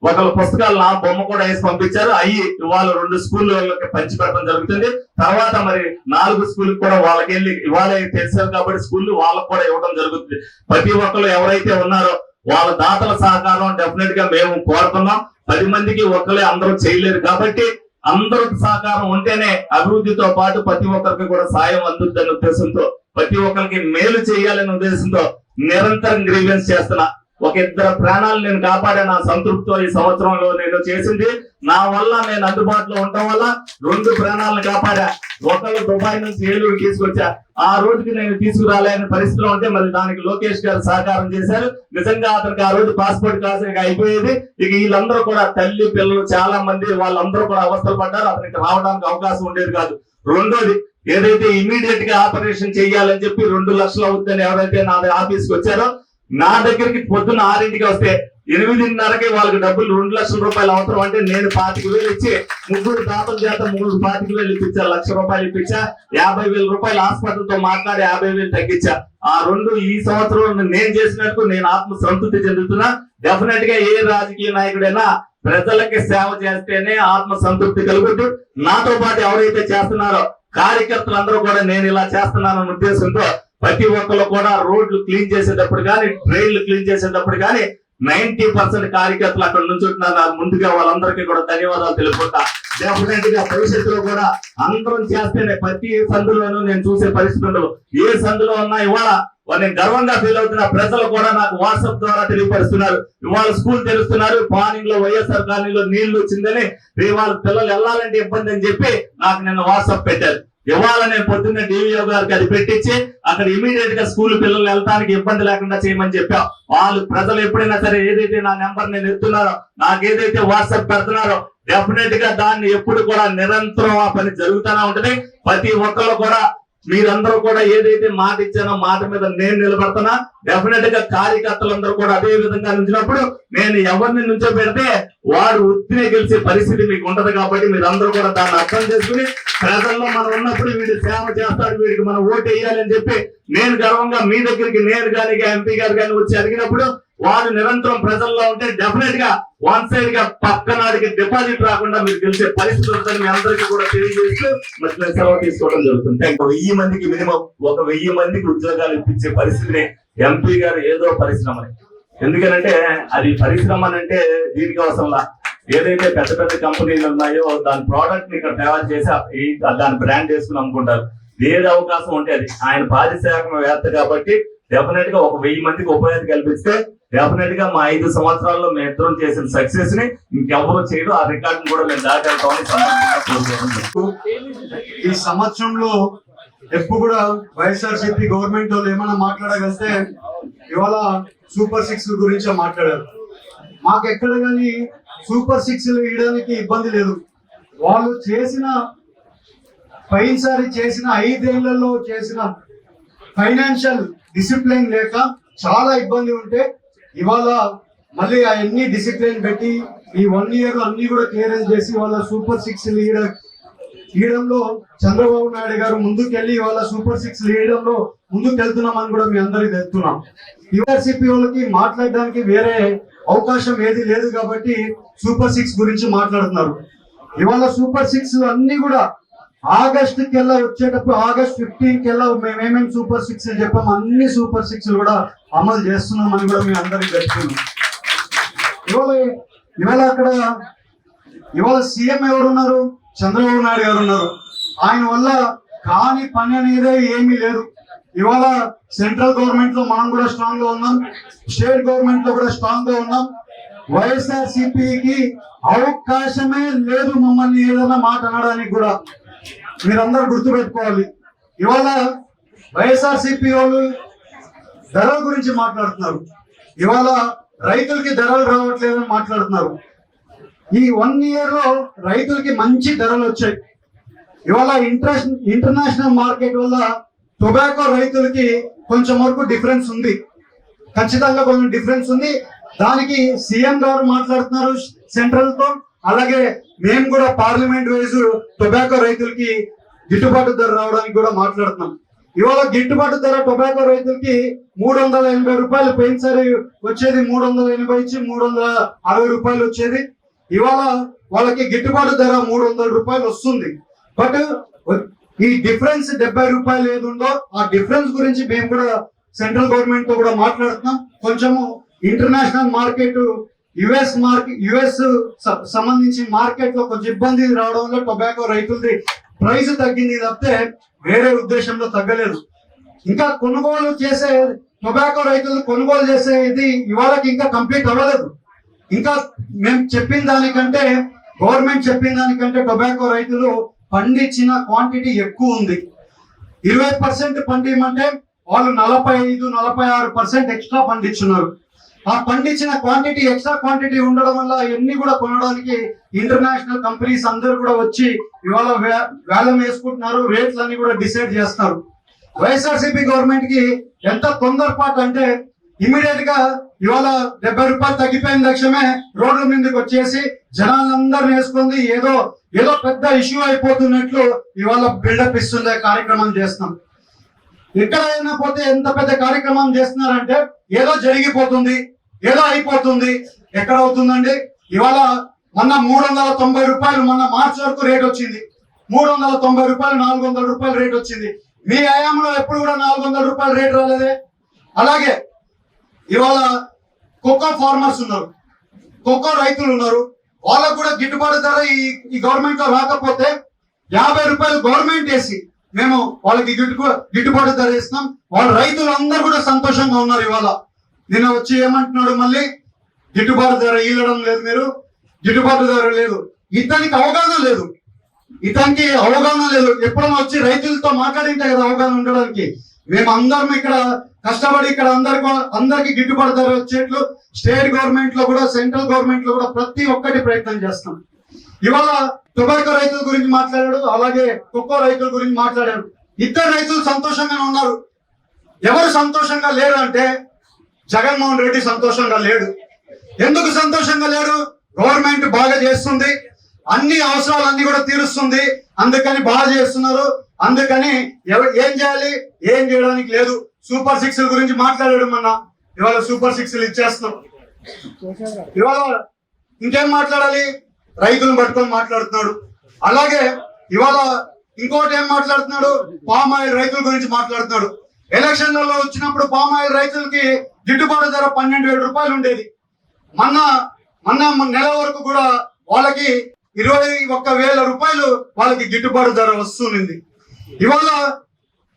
ఒకళ్ళ పుస్తకాలు నా బొమ్మ కూడా వేసి పంపించారు. అవి ఇవాళ 2 స్కూళ్ళకి పంచి పెట్టడం జరుగుతుంది. తర్వాత మరి 4 స్కూల్ కూడా వాళ్ళకి వెళ్ళి ఇవాళ తెలిసారు కాబట్టి స్కూల్ వాళ్ళకు కూడా ఇవ్వడం జరుగుతుంది. ప్రతి ఒక్కరు ఎవరైతే ఉన్నారో వాళ్ళ దాతల సహకారం డెఫినెట్ గా మేము కోరుతున్నాం. 10 మందికి ఒక్కలే అందరూ చేయలేరు కాబట్టి అందరూ సహకారం ఉంటేనే అభివృద్ధితో పాటు ప్రతి ఒక్కరికి కూడా సాయం అందుతుందనే ఉద్దేశంతో, ప్రతి ఒక్కరికి మేలు చేయాలనే ఉద్దేశంతో నిరంతరం గ్రీవెన్స్ చేస్తున్నా. ఒక 2 ప్రాణాలు నేను కాపాడే నా సంతృప్తితో ఈ సంవత్సరంలో నేను చేసింది. నా వల్ల నేను అందుబాటులో ఉండటం వల్ల 2 ప్రాణాలను కాపాడా. ఒకళ్ళు దుబాయ్ నుంచి ఏలూరు తీసుకొచ్చా. ఆ రోజుకి నేను తీసుకురాలేని పరిస్థితిలో ఉంటే మరి దానికి లోకేష్ గారు సహకారం చేశారు. నిజంగా అతనికి ఆ రోజు పాస్పోర్ట్ కాసు అయిపోయేది. ఇక వీళ్ళందరూ కూడా తల్లి పిల్లలు చాలా మంది వాళ్ళందరూ కూడా అవస్థలు పడ్డారు. అతనికి రావడానికి అవకాశం ఉండేది కాదు. రెండోది ఏదైతే ఇమీడియట్ గా ఆపరేషన్ చేయాలని చెప్పి 2 లక్షలు అవుతుందని ఎవరైతే నా ఆఫీస్కి వచ్చారో, నా దగ్గరికి పొద్దున్న 6ంటికి వస్తే 8:30కి వాళ్ళకి డబ్బులు 2 లక్షల రూపాయలు అవసరం అంటే నేను 25,000 ఇచ్చి 3 దాతల చేత 25,000 ఇప్పించా. 1,00,000 రూపాయలు ఇప్పించా. 50,000 రూపాయలు హాస్పిటల్ తో మాట్లాడి 50,000 తగ్గించా. ఆ 2 ఈ సంవత్సరం నేను చేసినట్టు నేను ఆత్మ సంతృప్తి చెందుతున్నా. డెఫినెట్ గా ఏ రాజకీయ నాయకుడైనా ప్రజలకి సేవ చేస్తేనే ఆత్మ సంతృప్తి కలుగుతూ, నాతో పాటు ఎవరైతే చేస్తున్నారో కార్యకర్తలందరూ కూడా నేను ఇలా చేస్తున్నానన్న ఉద్దేశంతో ప్రతి ఒక్కరు కూడా రోడ్లు క్లీన్ చేసేటప్పుడు కానీ, ట్రైన్లు క్లీన్ చేసేటప్పుడు కానీ 90% కార్యకర్తలు అక్కడ నుంచి ఉంటున్నారు. ముందుగా వాళ్ళందరికీ కూడా ధన్యవాదాలు తెలుపుకుంటా. డెఫినెట్ గా భవిష్యత్తులో కూడా అందరం చేస్తేనే ప్రతి సందులోనూ నేను చూసే పరిస్థితి ఉండదు. ఏ సందులో ఉన్నా ఇవాళ నేను గర్వంగా ఫీల్ అవుతున్నా. ప్రజలు కూడా నాకు వాట్సాప్ ద్వారా తెలియపరుస్తున్నారు. ఇవాళ స్కూల్ తెలుస్తున్నారు. పానింగ్ లో వైఎస్ఆర్ కాలనీలో నీళ్లు వచ్చిందని, ఇవాళ పిల్లలు వెళ్ళాలంటే ఇబ్బంది అని చెప్పి నాకు నిన్న వాట్సాప్ పెట్టారు. ఇవాళ నేను పొద్దున్న డివిఓ గారికి అది పెట్టించి అక్కడ ఇమీడియట్ గా స్కూల్ పిల్లలు వెళ్ళడానికి ఇబ్బంది లేకుండా చేయమని చెప్పా. వాళ్ళు ప్రజలు ఎప్పుడైనా సరే ఏదైతే నా నెంబర్ నేను ఎత్తున్నారో, నాకు ఏదైతే వాట్సాప్ పెడుతున్నారో డెఫినెట్ గా దాన్ని ఎప్పుడు కూడా నిరంతరం ఆ పని జరుగుతూనే ఉంటది. ప్రతి ఒక్కరు కూడా మీరందరూ కూడా ఏదైతే మాట ఇచ్చానో మాట మీద నేను నిలబడుతున్నా. డెఫినెట్ గా కార్యకర్తలందరూ కూడా అదే విధంగా నుంచినప్పుడు నేను ఎవరిని నుంచో పెడితే వాడు ఉత్తినే గెలిచే పరిస్థితి మీకు ఉంటది. కాబట్టి మీరందరూ కూడా దాన్ని అర్థం చేసుకుని ప్రజల్లో మనం ఉన్నప్పుడు వీడి సేవ చేస్తాడు, వీడికి మనం ఓటు వేయాలని చెప్పి నేను గర్వంగా మీ దగ్గరికి నేను కానీ ఎంపీ గారు కానీ వచ్చి అడిగినప్పుడు వాడు నిరంతరం ప్రజల్లో ఉంటే డెఫినెట్ గా 1 సైడ్ గా పక్కనాడికి డిపాజిట్ రాకుండా మీరు గెలిచే పరిస్థితి ఉంటుందని మీ అందరికీ కూడా తెలియజేస్తూ మరి సెలవు తీసుకోవడం జరుగుతుంది. 1000 మందికి మినిమం 1,000 మందికి ఉద్యోగాలు ఇప్పించే పరిస్థితిని ఎంపీ గారు ఏదో పరిశ్రమని, ఎందుకనంటే అది పరిశ్రమ అంటే దీనికి అవసరంలా ఏదైతే పెద్ద పెద్ద కంపెనీలు ఉన్నాయో దాని ప్రోడక్ట్ ని ఇక్కడ తయారు చేసి దాని బ్రాండ్ వేసుకుని అమ్ముకుంటారు. ఏది అవకాశం ఉంటే అది. ఆయన పారిశ్రామికవేత్త కాబట్టి డెఫినెట్ గా 1,000 మందికి ఉపాధి కల్పిస్తే డెఫినెట్ గా మా 5 సంవత్సరాల్లో మేము ఇద్దరం చేసిన సక్సెస్ ని ఇంకెవరూ చేయరు. ఆ రికార్డు కూడా మేము దాటెళ్తామని ఈ సంవత్సరంలో ఎప్పుడు కూడా వైఎస్ఆర్సీపీ గవర్నమెంట్ వాళ్ళు ఏమైనా మాట్లాడగలిస్తే ఇవాళ సూపర్ 6 గురించే మాట్లాడారు. మాకు ఎక్కడ కానీ సూపర్ 6 వేయడానికి ఇబ్బంది లేదు. వాళ్ళు చేసిన పైసారి చేసిన 5 ఏళ్లలో చేసిన ఫైనాన్షియల్ డిసిప్లిన్ లేక చాలా ఇబ్బంది ఉంటే ఇవాళ మళ్ళీ అవన్నీ డిసిప్లిన్ పెట్టి ఈ 1 ఇయర్ అన్ని కూడా క్లియరెన్స్ చేసి వాళ్ళ సూపర్ 6 లీయడంలో చంద్రబాబు నాయుడు గారు ముందుకెళ్ళి వాళ్ళ సూపర్ 6 లీయడంలో ముందుకు వెళ్తున్నామని కూడా మీ అందరికి తెలుస్తున్నాం. యూఆర్సీపీ వాళ్ళకి మాట్లాడడానికి వేరే అవకాశం ఏది లేదు కాబట్టి సూపర్ 6 గురించి మాట్లాడుతున్నారు. ఇవాళ సూపర్ 6 అన్ని కూడా ఆగస్టు కెల్లా వచ్చేటప్పుడు ఆగస్ట్ 15 కెల్లా మేమేమేమి సూపర్ 6 చెప్పాము అన్ని సూపర్ 6 కూడా అమలు చేస్తున్నామని కూడా మీ అందరికి చెప్తున్నాం. ఇవాళ అక్కడ ఇవాళ సీఎం ఎవరున్నారు? చంద్రబాబు నాయుడు గారు ఉన్నారు. ఆయన వల్ల కాని పని అనేది ఏమీ లేదు. ఇవాళ సెంట్రల్ గవర్నమెంట్ లో మనం కూడా స్ట్రాంగ్ గా ఉన్నాం, స్టేట్ గవర్నమెంట్ లో కూడా స్ట్రాంగ్ గా ఉన్నాం. వైఎస్ఆర్సీపీకి అవకాశమే లేదు మమ్మల్ని ఏదైనా మాట అనడానికి కూడా. మీరందరూ గుర్తుపెట్టుకోవాలి. ఇవాళ వైఎస్ఆర్సీపీ వాళ్ళు ధరల గురించి మాట్లాడుతున్నారు. ఇవాళ రైతులకి ధరలు రావట్లేదని మాట్లాడుతున్నారు. ఈ 1 ఇయర్ లో రైతులకి మంచి ధరలు వచ్చాయి. ఇవాళ ఇంటర్నేషనల్ మార్కెట్ వల్ల టొబాకో రైతులకి కొంచెం వరకు డిఫరెన్స్ ఉంది, ఖచ్చితంగా కొంచెం డిఫరెన్స్ ఉంది. దానికి సీఎం గారు మాట్లాడుతున్నారు సెంట్రల్ తో, అలాగే మేము కూడా పార్లమెంట్ వైజ్ టొబాకో రైతులకి గిట్టుబాటు ధర రావడానికి కూడా మాట్లాడుతున్నాం. ఇవాళ గిట్టుబాటు ధర టొబాకో రైతులకి 380 రూపాయలు పోయినసారి వచ్చేది, 380 ఇచ్చి 360 రూపాయలు వచ్చేది. ఇవాళ వాళ్ళకి గిట్టుబాటు ధర 300 రూపాయలు వస్తుంది. బట్ ఈ డిఫరెన్స్ 70 రూపాయలు ఏది ఉందో ఆ డిఫరెన్స్ గురించి మేము కూడా సెంట్రల్ గవర్నమెంట్ తో కూడా మాట్లాడుతున్నాం. కొంచెము ఇంటర్నేషనల్ మార్కెట్ యుఎస్ సంబంధించి మార్కెట్ లో కొంచెం ఇబ్బంది రావడం వల్ల టొబాకో రైతులది ప్రైస్ తగ్గింది తప్పితే వేరే ఉద్దేశంలో తగ్గలేదు. ఇంకా కొనుగోలు చేసే టొబాకో రైతులు కొనుగోలు చేసేది ఇవాళకి ఇంకా కంప్లీట్ అవ్వలేదు. ఇంకా మేము చెప్పిన దానికంటే గవర్నమెంట్ చెప్పిన దానికంటే టొబాకో రైతులు పండించిన క్వాంటిటీ ఎక్కువ ఉంది. 20% పండిమంటే వాళ్ళు 45-46% ఎక్స్ట్రా పండించున్నారు. ఆ పండించిన క్వాంటిటీ ఎక్స్ట్రా క్వాంటిటీ ఉండడం వల్ల ఇవన్నీ కూడా కొనడానికి ఇంటర్నేషనల్ కంపెనీస్ అందరూ కూడా వచ్చి ఇవాళ వేలం వేసుకుంటున్నారు, రేట్లన్నీ కూడా డిసైడ్ చేస్తారు. వైఎస్ఆర్సీపీ గవర్నమెంట్ కి ఎంత తొందరపాటు అంటే ఇమీడియట్ గా ఇవాళ 70 రూపాయలు తగ్గిపోయిన లక్ష్యమే రోడ్ల మీదకి వచ్చేసి జనాలందరినీ వేసుకుంది ఏదో పెద్ద ఇష్యూ అయిపోతున్నట్లు ఇవాళ బిల్డప్ ఇస్తుండే కార్యక్రమం చేస్తున్నాం. ఎక్కడైనా పోతే ఎంత పెద్ద కార్యక్రమం చేస్తున్నారంటే ఏదో జరిగిపోతుంది, ఏదో అయిపోతుంది. ఎక్కడ అవుతుందండి? ఇవాళ మొన్న 390 రూపాయలు మొన్న మార్చి వరకు రేట్ వచ్చింది. 390 రూపాయలు 400 రూపాయలు రేట్ వచ్చింది. మీ హయాంలో ఎప్పుడు కూడా 400 రూపాయలు రేట్ రాలేదే. అలాగే ఇవాళ కోకో ఫార్మర్స్ ఉన్నారు, కోకో రైతులు ఉన్నారు. వాళ్ళకు కూడా గిట్టుబాటు ధర ఈ గవర్నమెంట్ లో రాకపోతే 50 రూపాయలు గవర్నమెంట్ వేసి మేము వాళ్ళకి గిట్టుబాటు ధర ఇస్తున్నాం. వాళ్ళ రైతులు అందరూ కూడా సంతోషంగా ఉన్నారు. ఇవాళ నిన్న వచ్చి ఏమంటున్నాడు, మళ్ళీ గిట్టుబాటు ధర ఇవ్వడం లేదు, మీరు గిట్టుబాటు ధర లేదు. ఇతనికి అవగాహన లేదు. ఎప్పుడైనా వచ్చి రైతులతో మాట్లాడింటే కదా అవగాహన ఉండడానికి. మేము అందరం ఇక్కడ కష్టపడి ఇక్కడ అందరికి గిట్టుబాటు ధర వచ్చేట్లు స్టేట్ గవర్నమెంట్ లో కూడా సెంట్రల్ గవర్నమెంట్ లో కూడా ప్రతి ఒక్కటి ప్రయత్నం చేస్తాం. ఇవాళ టొబాకో రైతుల గురించి మాట్లాడాడు, అలాగే కోకో రైతుల గురించి మాట్లాడాడు. ఇద్దరు రైతులు సంతోషంగానే ఉన్నారు. ఎవరు సంతోషంగా లేరు అంటే జగన్మోహన్ రెడ్డి సంతోషంగా లేడు. ఎందుకు సంతోషంగా లేడు? గవర్నమెంట్ బాగా చేస్తుంది, అన్ని అవసరాలన్నీ కూడా తీరుస్తుంది, అందుకని బాగా చేస్తున్నారు. అందుకని ఏం చేయాలి, ఏం చేయడానికి లేదు. సూపర్ 6 గురించి మాట్లాడాడు మొన్న. ఇవాళ సూపర్ 6 ఇచ్చేస్తున్నాం. ఇవాళ ఇంకేం మాట్లాడాలి? రైతులను పట్టుకొని మాట్లాడుతున్నాడు. అలాగే ఇవాళ ఇంకోటి ఏం మాట్లాడుతున్నాడు? పామ్ ఆయిల్ రైతుల గురించి మాట్లాడుతున్నాడు. ఎలక్షన్లలో వచ్చినప్పుడు పామ్ ఆయిల్ రైతులకి గిట్టుబాటు ధర 12,000 రూపాయలు ఉండేది. మొన్న నెల వరకు కూడా వాళ్ళకి 21,000 రూపాయలు వాళ్ళకి గిట్టుబాటు ధర వస్తుంది. ఇవాళ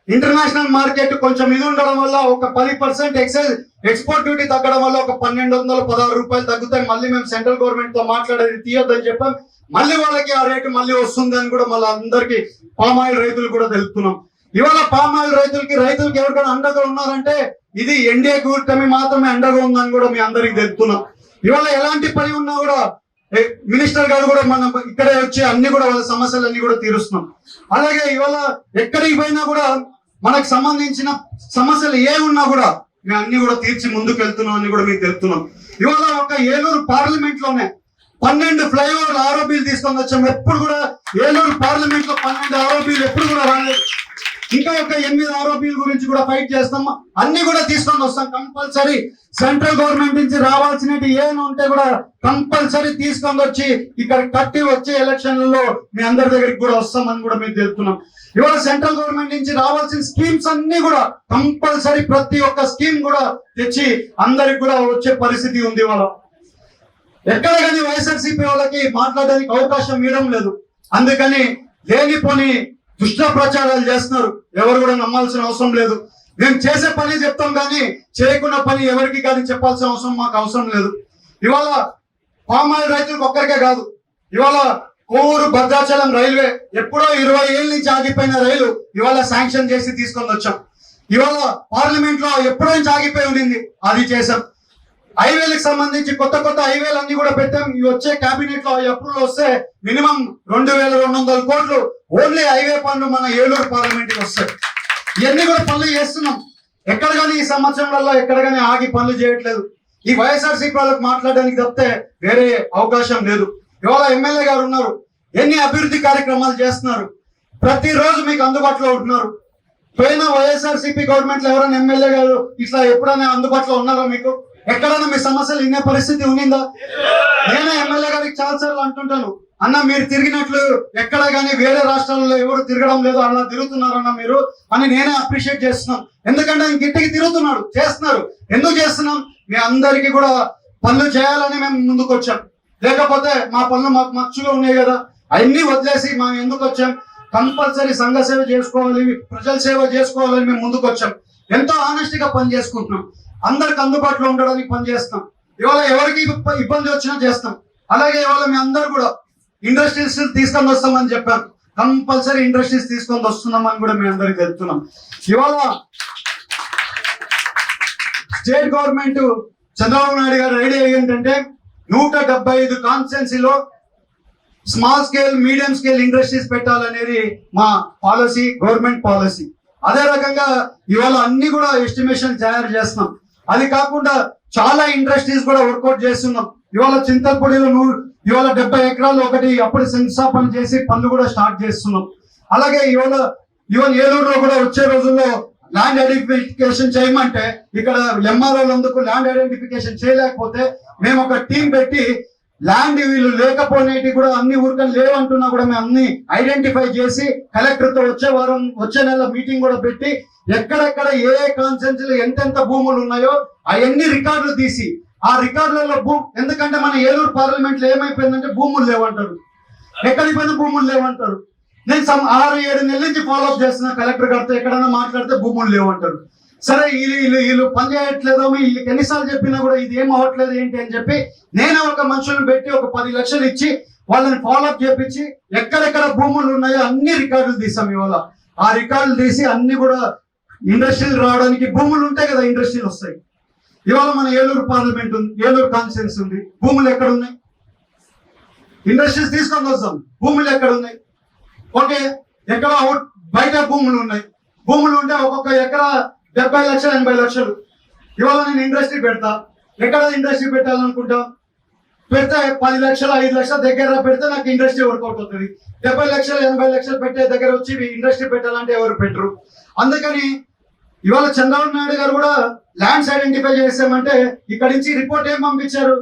ఇంటర్నేషనల్ మార్కెట్ కొంచెం ఇది ఉండడం వల్ల ఒక 10% ఎక్స్పోర్ట్ డ్యూటీ తగ్గడం వల్ల ఒక 1,216 రూపాయలు తగ్గుతాయి. మళ్ళీ మేము సెంట్రల్ గవర్నమెంట్ తో మాట్లాడేది తీయొద్దని చెప్పాం. మళ్ళీ వాళ్ళకి ఆ రేటు మళ్ళీ వస్తుంది అని కూడా మళ్ళీ అందరికి పామ్ ఆయిల్ రైతులు కూడా తెలుపుతున్నాం. ఇవాళ పామ్ ఆయిల్ రైతులకి ఎవరికైనా అండగా ఉన్నారంటే ఇది ఎన్డీఏ కూటమి మాత్రమే అండగా ఉందని కూడా మీ అందరికి తెలుపుతున్నాం. ఇవాళ ఎలాంటి పని ఉన్నా కూడా మినిస్టర్ గారు కూడా మనం ఇక్కడే వచ్చి అన్ని కూడా వాళ్ళ సమస్యలన్నీ కూడా తీరుస్తున్నాం. అలాగే ఇవాళ ఎక్కడికి పోయినా కూడా మనకు సంబంధించిన సమస్యలు ఏ ఉన్నా కూడా మేము అన్ని కూడా తీర్చి ముందుకు వెళ్తున్నాం అని కూడా మీకు తెలుపుతున్నాం. ఇవాళ ఒక ఏలూరు పార్లమెంట్ లోనే 12 ఫ్లైఓవర్ల ఆరోపీలు తీసుకొని వచ్చాం. ఎప్పుడు కూడా ఏలూరు పార్లమెంట్ లో 12 ఆరోపీలు ఎప్పుడు కూడా రాలేదు. ఇంకా ఒక 8 ఆరోపీల గురించి కూడా ఫైట్ చేస్తాం. అన్ని కూడా తీసుకొని వస్తాం. కంపల్సరీ సెంట్రల్ గవర్నమెంట్ నుంచి రావాల్సినవి ఏమైనా ఉంటే కూడా కంపల్సరీ తీసుకొని వచ్చి ఇక్కడ కట్టి వచ్చే ఎలక్షన్లలో మీ అందరి దగ్గరికి కూడా వస్తామని కూడా మీకు తెలుపుతున్నాం. ఇవాళ సెంట్రల్ గవర్నమెంట్ నుంచి రావాల్సిన స్కీమ్స్ అన్ని కూడా కంపల్సరీ ప్రతి ఒక్క స్కీమ్ కూడా తెచ్చి అందరికి కూడా వచ్చే పరిస్థితి ఉంది. ఇవాళ ఎక్కడ కానీ వైఎస్ఆర్సీపీ వాళ్ళకి మాట్లాడడానికి అవకాశం ఇవ్వడం లేదు. అందుకని లేనిపోని దుష్ట ప్రచారాలు చేస్తున్నారు. ఎవరు కూడా నమ్మాల్సిన అవసరం లేదు. మేము చేసే పని చెప్తాం కానీ చేయకున్న పని ఎవరికి కానీ చెప్పాల్సిన అవసరం మాకు అవసరం లేదు. ఇవాళ పామ్ ఆయిల్ రైతులకు ఒక్కరికే కాదు, ఇవాళ కోవూరు భద్రాచలం రైల్వే ఎప్పుడో 20 ఏళ్ళ నుంచి ఆగిపోయిన రైలు ఇవాళ శాంక్షన్ చేసి తీసుకొని వచ్చాం. ఇవాళ పార్లమెంట్ లో ఎప్పుడో నుంచి ఆగిపోయి ఉండింది, అది చేశాం. హైవేలకు సంబంధించి కొత్త హైవేలు అన్ని కూడా పెట్టాం. ఇవి వచ్చే కేబినెట్ లో అప్రూవల్ వస్తే మినిమం 2,200 కోట్లు ఓన్లీ హైవే పనులు మన ఏలూరు పార్లమెంట్ కి వస్తాయి. ఇవన్నీ కూడా పనులు చేస్తున్నాం. ఎక్కడ కానీ ఈ సంవత్సరంలో ఎక్కడ కానీ ఆగి పనులు చేయట్లేదు. ఈ వైఎస్ఆర్సీపీ వాళ్ళకి మాట్లాడడానికి తప్పితే వేరే అవకాశం లేదు. ఇవాళ ఎమ్మెల్యే గారు ఉన్నారు, ఎన్ని అభివృద్ధి కార్యక్రమాలు చేస్తున్నారు, ప్రతిరోజు మీకు అందుబాటులో ఉంటున్నారు. పోయిన వైఎస్ఆర్సీపీ గవర్నమెంట్ లో ఎవరైనా ఎమ్మెల్యే గారు ఇట్లా ఎప్పుడైనా అందుబాటులో ఉన్నారా? మీకు ఎక్కడైనా మీ సమస్యలు ఇన్నే పరిస్థితి ఉన్నిందా? నేనే ఎమ్మెల్యే గారికి చాలా సార్లు అంటుంటాను, అన్న మీరు తిరిగినట్లు ఎక్కడ కానీ వేరే రాష్ట్రాల్లో ఎవరు తిరగడం లేదు, అలా తిరుగుతున్నారన్న మీరు అని నేనే అప్రిషియేట్ చేస్తున్నాం. ఎందుకంటే ఇంటికి తిరుగుతున్నాడు, చేస్తున్నారు. ఎందుకు చేస్తున్నాం? మీ అందరికీ కూడా పనులు చేయాలని మేము ముందుకు వచ్చాం. లేకపోతే మా పనులు మాకు మచ్చుగా ఉన్నాయి కదా, అవన్నీ వదిలేసి మేము ఎందుకు వచ్చాం? కంపల్సరీ సంఘ సేవ చేసుకోవాలి, ప్రజల సేవ చేసుకోవాలని మేము ముందుకు వచ్చాం. ఎంతో ఆనెస్టీగా పని చేసుకుంటున్నాం, అందరికి అందుబాటులో ఉండడానికి పని చేస్తాం. ఇవాళ ఎవరికి ఇబ్బంది వచ్చినా చేస్తాం. అలాగే ఇవాళ మీ అందరు కూడా ఇండస్ట్రీస్ తీసుకొని వస్తామని చెప్పారు. కంపల్సరీ ఇండస్ట్రీస్ తీసుకొని వస్తున్నామని కూడా మీ అందరికి తెలుపుతున్నాం. ఇవాళ స్టేట్ గవర్నమెంట్ చంద్రబాబు నాయుడు గారు ఐడియా ఏంటంటే 175 కాన్స్టిట్యున్సీలో small scale, medium scale industries పెట్టాలనేది మా పాలసీ, గవర్నమెంట్ పాలసీ. అదే రకంగా ఇవాళ అన్ని కూడా ఎస్టిమేషన్ తయారు చేస్తున్నాం. అది కాకుండా చాలా ఇండస్ట్రీస్ కూడా వర్కౌట్ చేస్తున్నాం. ఇవాళ చింతలపూడిలో ఇవాళ 70 ఎకరాలు ఒకటి అప్పుడు శంకుస్థాపన చేసి పనులు కూడా స్టార్ట్ చేస్తున్నాం. అలాగే ఇవాళ ఏలూరులో కూడా వచ్చే రోజుల్లో ల్యాండ్ ఐడెంటిఫికేషన్ చేయమంటే ఇక్కడ ఎంఆర్ఓలందుకు ల్యాండ్ ఐడెంటిఫికేషన్ చేయలేకపోతే మేము ఒక టీం పెట్టి ల్యాండ్ వీళ్ళు లేకపోయినవి కూడా అన్ని ఊరికలు లేవంటున్నా కూడా మేము అన్ని ఐడెంటిఫై చేసి కలెక్టర్ తో వచ్చే నెల మీటింగ్ కూడా పెట్టి ఎక్కడెక్కడ ఏ కాన్స్టిట్యున్సీలో ఎంతెంత భూములు ఉన్నాయో అవన్నీ రికార్డులు తీసి ఆ రికార్డులలో ఎందుకంటే మన ఏలూరు పార్లమెంట్ లో ఏమైపోయిందంటే భూములు లేవంటారు, ఎక్కడికి పోయిన భూములు లేవంటారు. నేను 6-7 నెలల నుంచి ఫాలోఅప్ చేస్తున్నా కలెక్టర్ గారితో, ఎక్కడైనా మాట్లాడితే భూములు లేవంటారు. సరే వీళ్ళు పని చేయట్లేదో, వీళ్ళకి ఎన్నిసార్లు చెప్పినా కూడా ఇది ఏం అవ్వట్లేదు ఏంటి అని చెప్పి నేనే ఒక మనుషులను పెట్టి ఒక 10 లక్షలు ఇచ్చి వాళ్ళని ఫాలోఅప్ చేపించి ఎక్కడెక్కడ భూములు ఉన్నాయో అన్ని రికార్డులు తీసాం. ఇవాళ ఆ రికార్డులు తీసి అన్ని కూడా ఇండస్ట్రీలు రావడానికి భూములు ఉంటాయి కదా, ఇండస్ట్రీలు వస్తాయి. ఇవాళ మన ఏలూరు పార్లమెంట్ ఉంది, ఏలూరు కాన్స్టిట్యున్సీ ఉంది, భూములు ఎక్కడ ఉన్నాయి? ఇండస్ట్రీస్ తీసుకొని వస్తాం, భూములు ఎక్కడ ఉన్నాయి? ఓకే, ఎక్కడ బయట భూములు ఉన్నాయి, భూములు ఉంటే ఒక్కొక్క ఎకరా 70 లక్షలు 80 లక్షలు. ఇవాళ నేను ఇండస్ట్రీ పెడతా, ఎక్కడ ఇండస్ట్రీ పెట్టాలనుకుంటా, పెడితే 10 లక్షలు 5 లక్షల దగ్గర పెడితే నాకు ఇండస్ట్రీ వర్కౌట్ అవుతుంది. 70 లక్షలు 80 లక్షలు పెట్టే దగ్గర వచ్చి ఇండస్ట్రీ పెట్టాలంటే ఎవరు పెట్టరు. అందుకని ఇవాళ చంద్రబాబు నాయుడు గారు కూడా ల్యాండ్స్ ఐడెంటిఫై చేసామంటే ఇక్కడ నుంచి రిపోర్ట్ ఏం పంపించారు,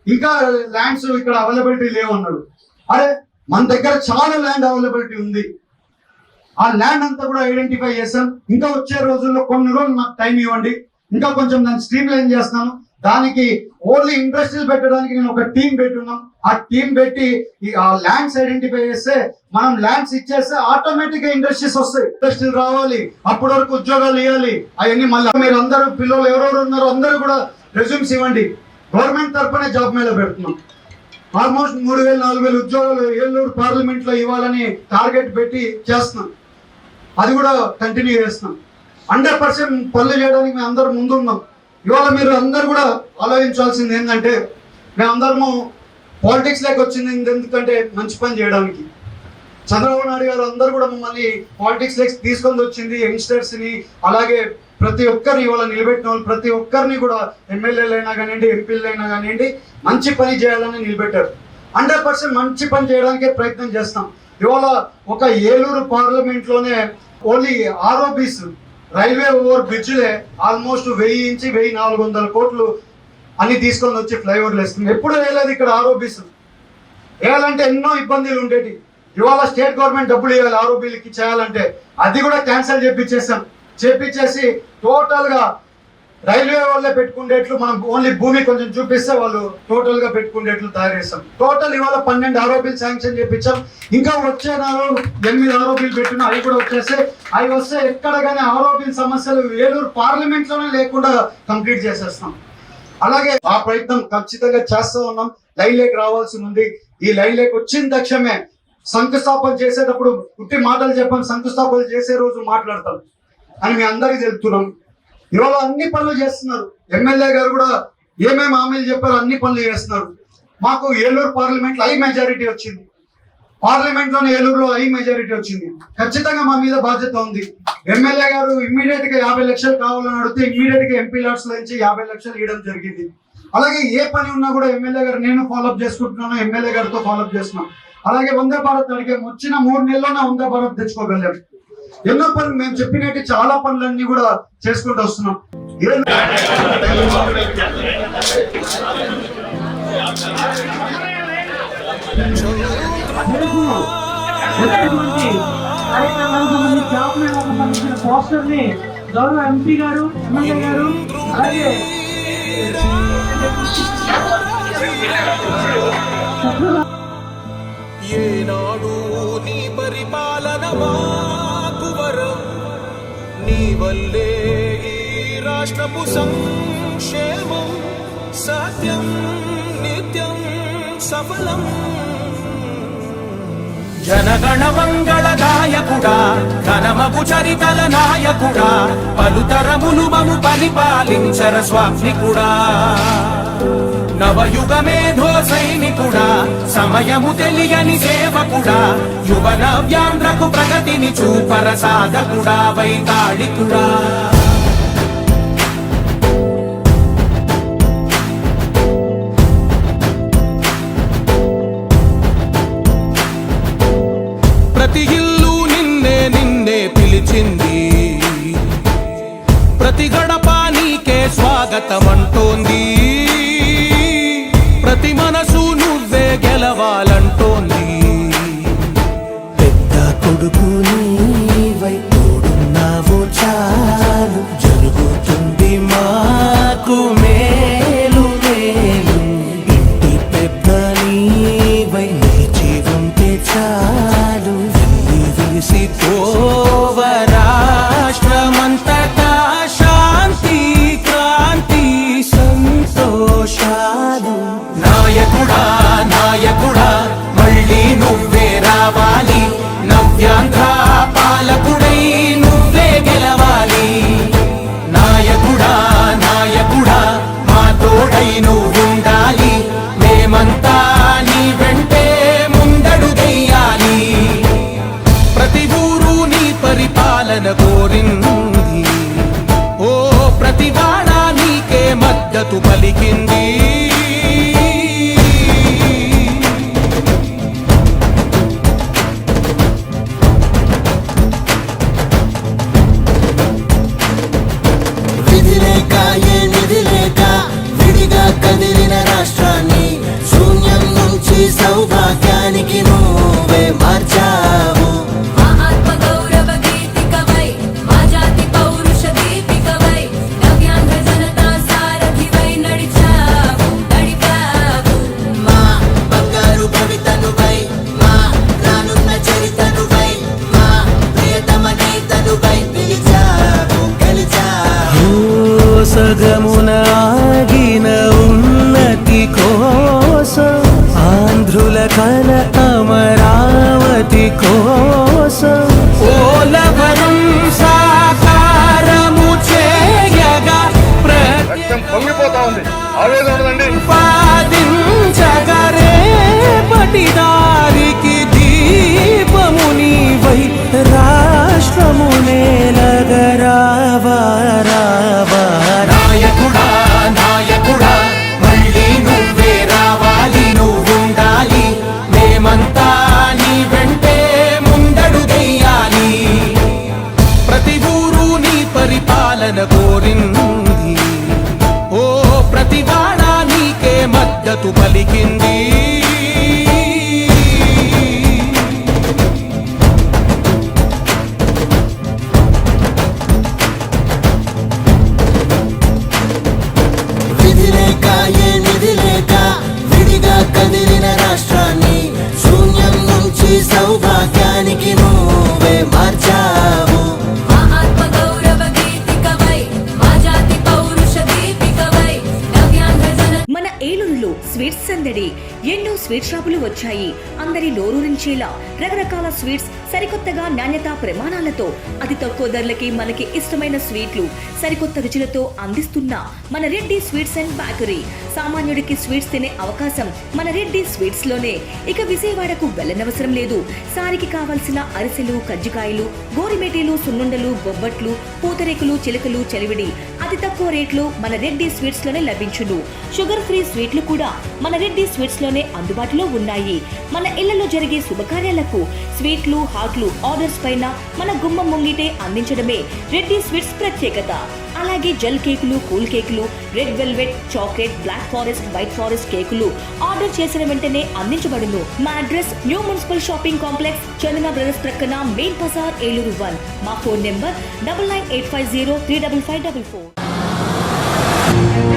ఇంకా ల్యాండ్స్ ఇక్కడ అవైలబిలిటీ లేవన్నారు. అరే మన దగ్గర చాలా ల్యాండ్ అవైలబిలిటీ ఉంది, ఆ ల్యాండ్ అంతా కూడా ఐడెంటిఫై చేసాం. ఇంకా వచ్చే రోజుల్లో కొన్ని రోజులు నాకు టైం ఇవ్వండి, ఇంకా కొంచెం దాన్ని స్ట్రీమ్ లైన్ చేస్తాను. దానికి ఓన్లీ ఇండస్ట్రీలు పెట్టడానికి నేను ఒక టీం పెట్టున్నాం. ఆ టీం పెట్టి ఆ ల్యాండ్స్ ఐడెంటిఫై చేస్తే మనం ల్యాండ్స్ ఇచ్చేస్తే ఆటోమేటిక్ గా ఇండస్ట్రీస్ వస్తాయి. ఇండస్ట్రీలు రావాలి, అప్పటి వరకు ఉద్యోగాలు ఇవ్వాలి. అవన్నీ మళ్ళీ మీరు అందరూ పిల్లలు ఎవరెవరు ఉన్నారో అందరూ కూడా రెజ్యూమ్స్ ఇవ్వండి. గవర్నమెంట్ తరఫునే జాబ్ మేళ పెడుతున్నాం. ఆల్మోస్ట్ 3000-4000 ఉద్యోగాలు ఏలూరు పార్లమెంట్ లో ఇవ్వాలని టార్గెట్ పెట్టి చేస్తున్నాం. అది కూడా కంటిన్యూ చేస్తున్నాం. 100% పనులు చేయడానికి మేము అందరూ ముందున్నాం. ఇవాళ మీరు అందరు కూడా ఆలోచించాల్సింది ఏంటంటే మేమందరము పాలిటిక్స్ లేక వచ్చింది ఎందుకంటే మంచి పని చేయడానికి. చంద్రబాబు నాయుడు గారు అందరూ కూడా మమ్మల్ని పాలిటిక్స్ లేక తీసుకొని వచ్చింది యంగ్స్టర్స్ ని, అలాగే ప్రతి ఒక్కరిని ఇవాళ నిలబెట్టిన వాళ్ళు ప్రతి ఒక్కరిని కూడా ఎమ్మెల్యేలు అయినా కానివ్వండి, ఎంపీలు అయినా కానివ్వండి, మంచి పని చేయాలని నిలబెట్టారు. 100% మంచి పని చేయడానికే ప్రయత్నం చేస్తాం. ఇవాళ ఒక ఏలూరు పార్లమెంట్ లోనే ఓన్లీ ఆర్ఓబీస్ రైల్వే ఓవర్ బ్రిడ్జ్లే ఆల్మోస్ట్ 1000 నుంచి 1400 కోట్లు అన్ని తీసుకొని వచ్చి ఫ్లైఓవర్లు వేస్తుంది. ఎప్పుడు వేయలేదు ఇక్కడ ఆర్ఓబీస్. వేయాలంటే ఎన్నో ఇబ్బందులు ఉండేవి. ఇవాళ స్టేట్ గవర్నమెంట్ డబ్బులు ఇవ్వాలి ఆర్ఓబీలకి చేయాలంటే, అది కూడా క్యాన్సిల్ చేపించేసి టోటల్ గా రైల్వే వాళ్ళే పెట్టుకునేట్లు మనం ఓన్లీ భూమి కొంచెం చూపిస్తే వాళ్ళు టోటల్ గా పెట్టుకునేట్లు తయారు చేస్తాం. టోటల్ ఇవాళ 12 ఆరోపీలు శాంక్షన్ చేపించాం. ఇంకా వచ్చే 8 ఆరోపీలు పెట్టినా అవి కూడా వచ్చేస్తే, అవి వస్తే ఎక్కడ కానీ ఆరోపీల సమస్యలు ఏలూరు పార్లమెంట్ లోనే లేకుండా కంప్లీట్ చేసేస్తాం. అలాగే ఆ ప్రయత్నం ఖచ్చితంగా చేస్తూ ఉన్నాం. లైన్ లేక్ రావాల్సి ఉంది. ఈ లైన్ లేక్ వచ్చిన తక్షణమే శంకుస్థాపన చేసేటప్పుడు పుట్టి మాటలు చెప్పాం, శంకుస్థాపన చేసే రోజు మాట్లాడతాం అని మీ అందరికీ తెలుపుతున్నాం. ఇవాళ అన్ని పనులు చేస్తున్నారు. ఎమ్మెల్యే గారు కూడా ఏమేమి హామీలు చెప్పారో అన్ని పనులు చేస్తున్నారు. మాకు ఏలూరు పార్లమెంట్ లో హై మెజారిటీ వచ్చింది. పార్లమెంట్ లోనే ఏలూరులో హై మెజారిటీ వచ్చింది. ఖచ్చితంగా మా మీద బాధ్యత ఉంది. ఎమ్మెల్యే గారు ఇమ్మీడియట్ గా 50 లక్షలు కావాలని అడిగితే ఇమ్మీడియట్ గా ఎంపీ లాట్స్ నుంచి 50 లక్షలు ఇవ్వడం జరిగింది. అలాగే ఏ పని ఉన్నా కూడా ఎమ్మెల్యే గారు నేను ఫాలోఅప్ చేసుకుంటున్నాను, ఎమ్మెల్యే గారితో ఫాలోఅప్ చేస్తున్నాం. అలాగే వందే భారత్ అడిగే వచ్చిన 3 నెలల్లోనే వందే భారత్ తెచ్చుకోగలిగాం. ఎన్నో పనులు మేము చెప్పినట్టు చాలా పనులన్నీ కూడా చేసుకుంటూ వస్తున్నాం. పోస్టర్ ని గౌరవ ఎంపీ గారు, ఎమ్మెల్యే గారు, అలాగే ఏనాడు నీ పరిపాలన మాకు వరం, నీ వల్లే ఈ రాష్ట్రపు సంక్షేమం సత్యం నిత్యం సఫలం. జనగణ మంగళ గాయకుడా, ఘనమగు చరితల నాయకుడా, పలుతరములు మము పరిపాలించర స్వామికుడా. నవయుగ మేధో సైనికుడా, సమయము తెలియని సేవకుడా, యువ నవ్యాంధ్రకు ప్రగతిని చూపర సాధకుడా, వైతాళికుడా. ప్రతి ఇల్లు నిన్నే నిన్నే పిలిచింది, ప్రతి గడప నీకే స్వాగతమంటోంది, ప్రతి మనసు నువ్వే గెలవాలంటోంది. పెద్ద కొడుకు నీవై తోడున్నావు చాలు, జరుగుతుంది మాకు మేలు మేలు. ఇంటి పెద్ద నీవై నిలిచి ఉంటే చాలు, వెలిసి పోవ రాష్ట్రమంతటా శాంతి క్రాంతి సంతోషాలు. నాయకుడా నాయకుడా మళ్ళీ నువ్వే రావాలి, నవ్యాంధ్ర పాలకుడై నువ్వే గెలవాలి. నాయకుడా నాయకుడా మా తోడై నువ్వుండాలి, మేమంతా నీ వెంటే ముందడుగెయ్యాలి. ప్రతి ఊరు నీ పరిపాలన కోరింది, ఓ ప్రతి వాడ నీకే మద్దతు పలికింది. విధి లేక ఏ నిధి లేక విడిగా కదిలిన రాష్ట్రాన్ని శూన్యం నుంచి సౌభాగ్యానికి నువ్వే మార్చావు. మా ఆత్మ గౌరవ గీతికవై, మా జాతి పౌరుష దీపికవై, నవ్యాంధ్ర జనతా సారథివై నడిచావు నడిపావు. మా బంగారు భవితనువై, మా రానున్న చరితనువై, మా ప్రియతమ గీతనువై పిలిచావు గెలిచావు. సగమున ఆగిన ఉన్నతి కోసం, ఆంధ్రుల కల అమరావతి కోసం, పోలవరం సాకారము చేయగా పొంగిపోతా ఉంది, ఆవేదన ఉండదండి. ప్రతిపాదించగరే పటిదారికి దీపము నీవై రాష్ట్రము నేలగరావా రావా. నాయకుడా నాయకుడా మళ్ళీ నువ్వే రావాలి, నువ్వుండాలి, మేమంతా నీ వెంటే ముందడుగెయ్యాలి. ప్రతి ఊరు నీ పరిపాలన కోరింది, ఓ ప్రతి వాడ నీకే మద్దతు పలికింది. విధి లేక ఏ నిధి లేక విడిగా కదిలిన రాష్ట్రాన్ని శూన్యం నుంచి సౌభాగ్యానికి నువ్వే మార్చావు. మా ఆత్మ గౌరవ గీతికవై, మా జాతి పౌరుష దీపికవై, నవ్యాంధ్ర జనతా. మన ఏలూరులో స్వీట్స్ సందడి. ఎన్నో స్వీట్ షాపులు వచ్చాయి. అందరి నోరూరించేలా రకరకాల స్వీట్స్ సరికొత్తగా నాణ్యతా ప్రమాణాలతో అతి తక్కువ ధరలకి మనకి ఇష్టమైన స్వీట్లు సరికొత్త రుచులతో అందిస్తున్న మన రెడ్డి స్వీట్స్ అండ్ బేకరీ. సామాన్యుడికి స్వీట్స్ తినే అవకాశం మన రెడ్డి స్వీట్స్ లోనే. ఇక విజయవాడకు వెళ్ళనవసరం లేదు. సారికి కావాల్సిన అరిసెలు, కజ్జికాయలు, గోరిమేటీలు, సున్నుండలు, బొబ్బట్లు, పూతరేకులు, చిలకలు, చలివిడి అతి తక్కువ రేట్లు మన రెడ్డి స్వీట్స్ లోనే లభించును. షుగర్ ఫ్రీ స్వీట్లు కూడా మన రెడ్డి స్వీట్స్ లోనే అందుబాటులో ఉన్నాయి. మన ఇళ్లలో జరిగే శుభకార్యాలకు స్వీట్లు, హాట్లు ఆర్డర్స్ పైన మన గుమ్మం ముంగిటే అందించడమే రెడ్డి స్వీట్స్ ప్రత్యేకత. అలాగే జెల్ కేకులు, కూల్ కేకులు, red velvet, chocolate, black forest, white forest కేకులు ఆర్డర్ చేసిన వెంటనే అందించబడును. మా address new municipal shopping complex, Chandana brothers ప్రక్కన మెయిన్ బజార్, ఏలూరు 1. మా ఫోన్ నెంబర్ 9985035544.